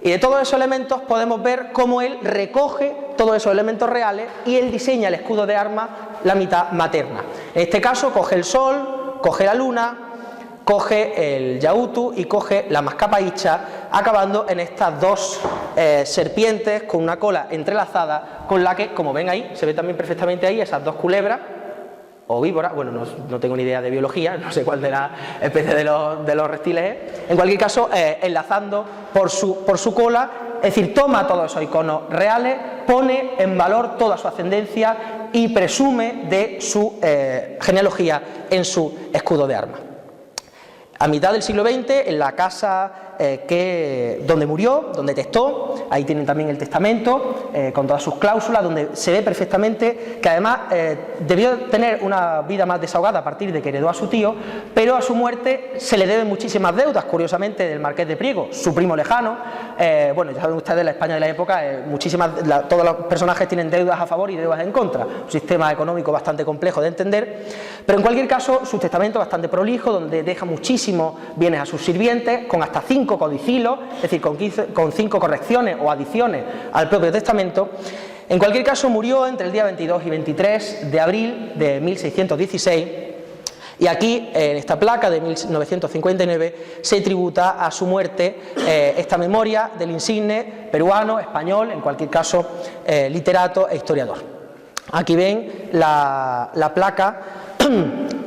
Speaker 1: Y de todos esos elementos podemos ver cómo él recoge todos esos elementos reales y él diseña el escudo de armas, la mitad materna. En este caso coge el sol, coge la luna, coge el yautu y coge la mascapaicha, acabando en estas dos serpientes con una cola entrelazada, con la que, como ven ahí, se ve también perfectamente ahí esas dos culebras o víboras, bueno, no tengo ni idea de biología, no sé cuál de las especies de los reptiles es. En cualquier caso, enlazando por su cola, es decir, toma todos esos iconos reales, pone en valor toda su ascendencia y presume de su genealogía en su escudo de armas. A mitad del siglo XX, en la casa donde murió, donde testó, ahí tienen también el testamento, con todas sus cláusulas, donde se ve perfectamente que además debió tener una vida más desahogada a partir de que heredó a su tío, pero a su muerte se le deben muchísimas deudas, curiosamente, del marqués de Priego, su primo lejano. Bueno, ya saben ustedes, la España de la época, todos los personajes tienen deudas a favor y deudas en contra, un sistema económico bastante complejo de entender, pero en cualquier caso, su testamento es bastante prolijo, donde deja muchísimos bienes a sus sirvientes, con hasta 5 codicilos, es decir, con 5 correcciones o adiciones al propio testamento. En cualquier caso, murió entre el día 22 y 23 de abril de 1616, y aquí, en esta placa de 1959, se tributa a su muerte esta memoria del insigne peruano, español, en cualquier caso, literato e historiador. Aquí ven la placa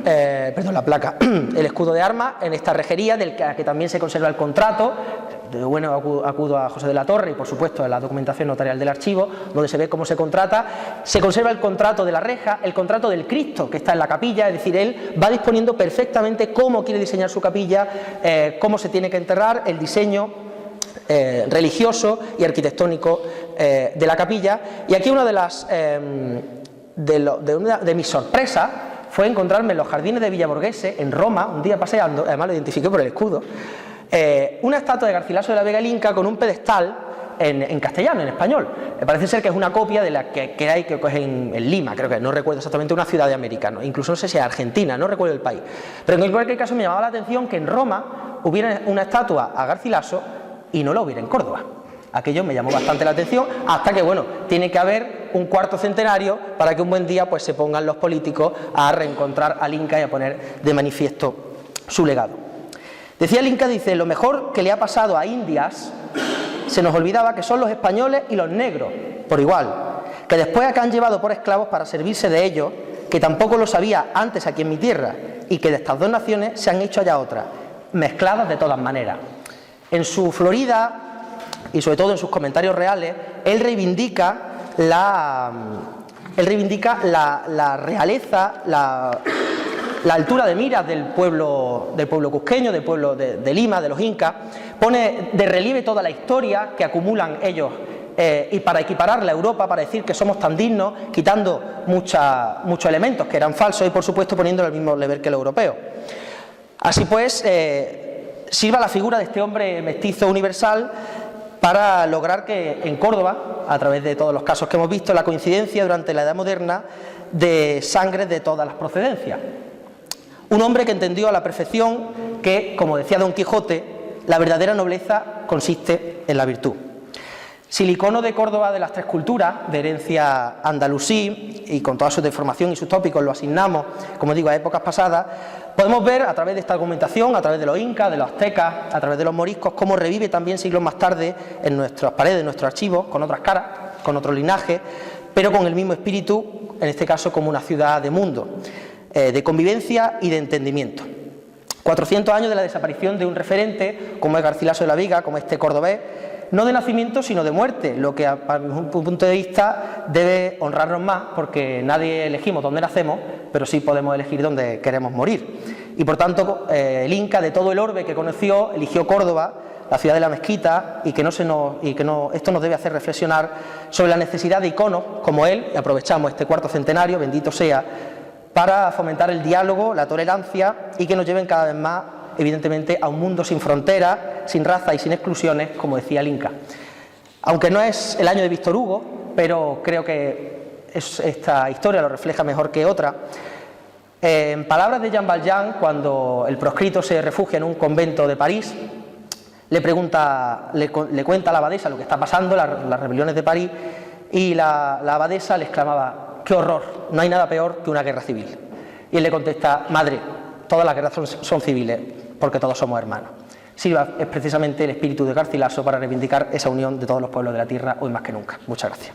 Speaker 1: la placa, el escudo de armas en esta rejería, del que también se conserva el contrato. De bueno, acudo a José de la Torre y por supuesto a la documentación notarial del archivo, donde se ve cómo se contrata. Se conserva el contrato de la reja, el contrato del Cristo que está en la capilla, es decir, él va disponiendo perfectamente cómo quiere diseñar su capilla, cómo se tiene que enterrar, el diseño religioso y arquitectónico de la capilla. Y aquí una de mis sorpresas fue encontrarme en los jardines de Villa Borghese, en Roma, un día paseando, además lo identifiqué por el escudo, una estatua de Garcilaso de la Vega el Inca con un pedestal en castellano, en español. Me parece ser que es una copia de la que hay, que es en Lima, creo que no recuerdo exactamente, una ciudad de América, ¿no? Incluso no sé si es Argentina, no recuerdo el país. Pero en cualquier caso me llamaba la atención que en Roma hubiera una estatua a Garcilaso y no la hubiera en Córdoba. Aquello me llamó bastante la atención, hasta que, bueno, tiene que haber un cuarto centenario para que un buen día pues se pongan los políticos a reencontrar al Inca y a poner de manifiesto su legado. Decía el Inca, dice, lo mejor que le ha pasado a Indias, se nos olvidaba que son los españoles y los negros, por igual, que después acá han llevado por esclavos para servirse de ellos, que tampoco lo sabía antes aquí en mi tierra, y que de estas dos naciones se han hecho allá otras, mezcladas de todas maneras. En su Florida, y sobre todo en sus comentarios reales, él reivindica la realeza, la altura de miras del pueblo cusqueño, del pueblo de Lima, de los incas, pone de relieve toda la historia que acumulan ellos y para equipararla a Europa, para decir que somos tan dignos, quitando muchos elementos que eran falsos y por supuesto poniéndolo al mismo nivel que el europeo. Así pues, sirva la figura de este hombre mestizo universal para lograr que en Córdoba, a través de todos los casos que hemos visto, la coincidencia durante la Edad Moderna de sangre de todas las procedencias. Un hombre que entendió a la perfección que, como decía Don Quijote, la verdadera nobleza consiste en la virtud. Si el icono de Córdoba de las tres culturas, de herencia andalusí, y con toda su deformación y sus tópicos lo asignamos, como digo, a épocas pasadas, podemos ver a través de esta argumentación, a través de los incas, de los aztecas, a través de los moriscos, cómo revive también siglos más tarde en nuestras paredes, en nuestros archivos, con otras caras, con otro linaje, pero con el mismo espíritu, en este caso como una ciudad de mundo, de convivencia y de entendimiento. 400 años de la desaparición de un referente como es Garcilaso de la Vega, como este cordobés, no de nacimiento sino de muerte, lo que a mi punto de vista debe honrarnos más, porque nadie elegimos dónde nacemos, pero sí podemos elegir dónde queremos morir. Y por tanto el Inca, de todo el orbe que conoció, eligió Córdoba, la ciudad de la mezquita, y esto nos debe hacer reflexionar sobre la necesidad de iconos como él, y aprovechamos este cuarto centenario, bendito sea, para fomentar el diálogo, la tolerancia y que nos lleven cada vez más, evidentemente, a un mundo sin fronteras, sin raza y sin exclusiones, como decía el Inca. Aunque no es el año de Víctor Hugo, pero creo que esta historia lo refleja mejor que otra. En palabras de Jean Valjean, cuando el proscrito se refugia en un convento de París, le cuenta a la abadesa lo que está pasando, las rebeliones de París, y la abadesa le exclamaba: ¡qué horror! No hay nada peor que una guerra civil. Y él le contesta: madre, todas las guerras son civiles, porque todos somos hermanos. Sirva es precisamente el espíritu de Garcilaso para reivindicar esa unión de todos los pueblos de la tierra hoy más que nunca. Muchas gracias.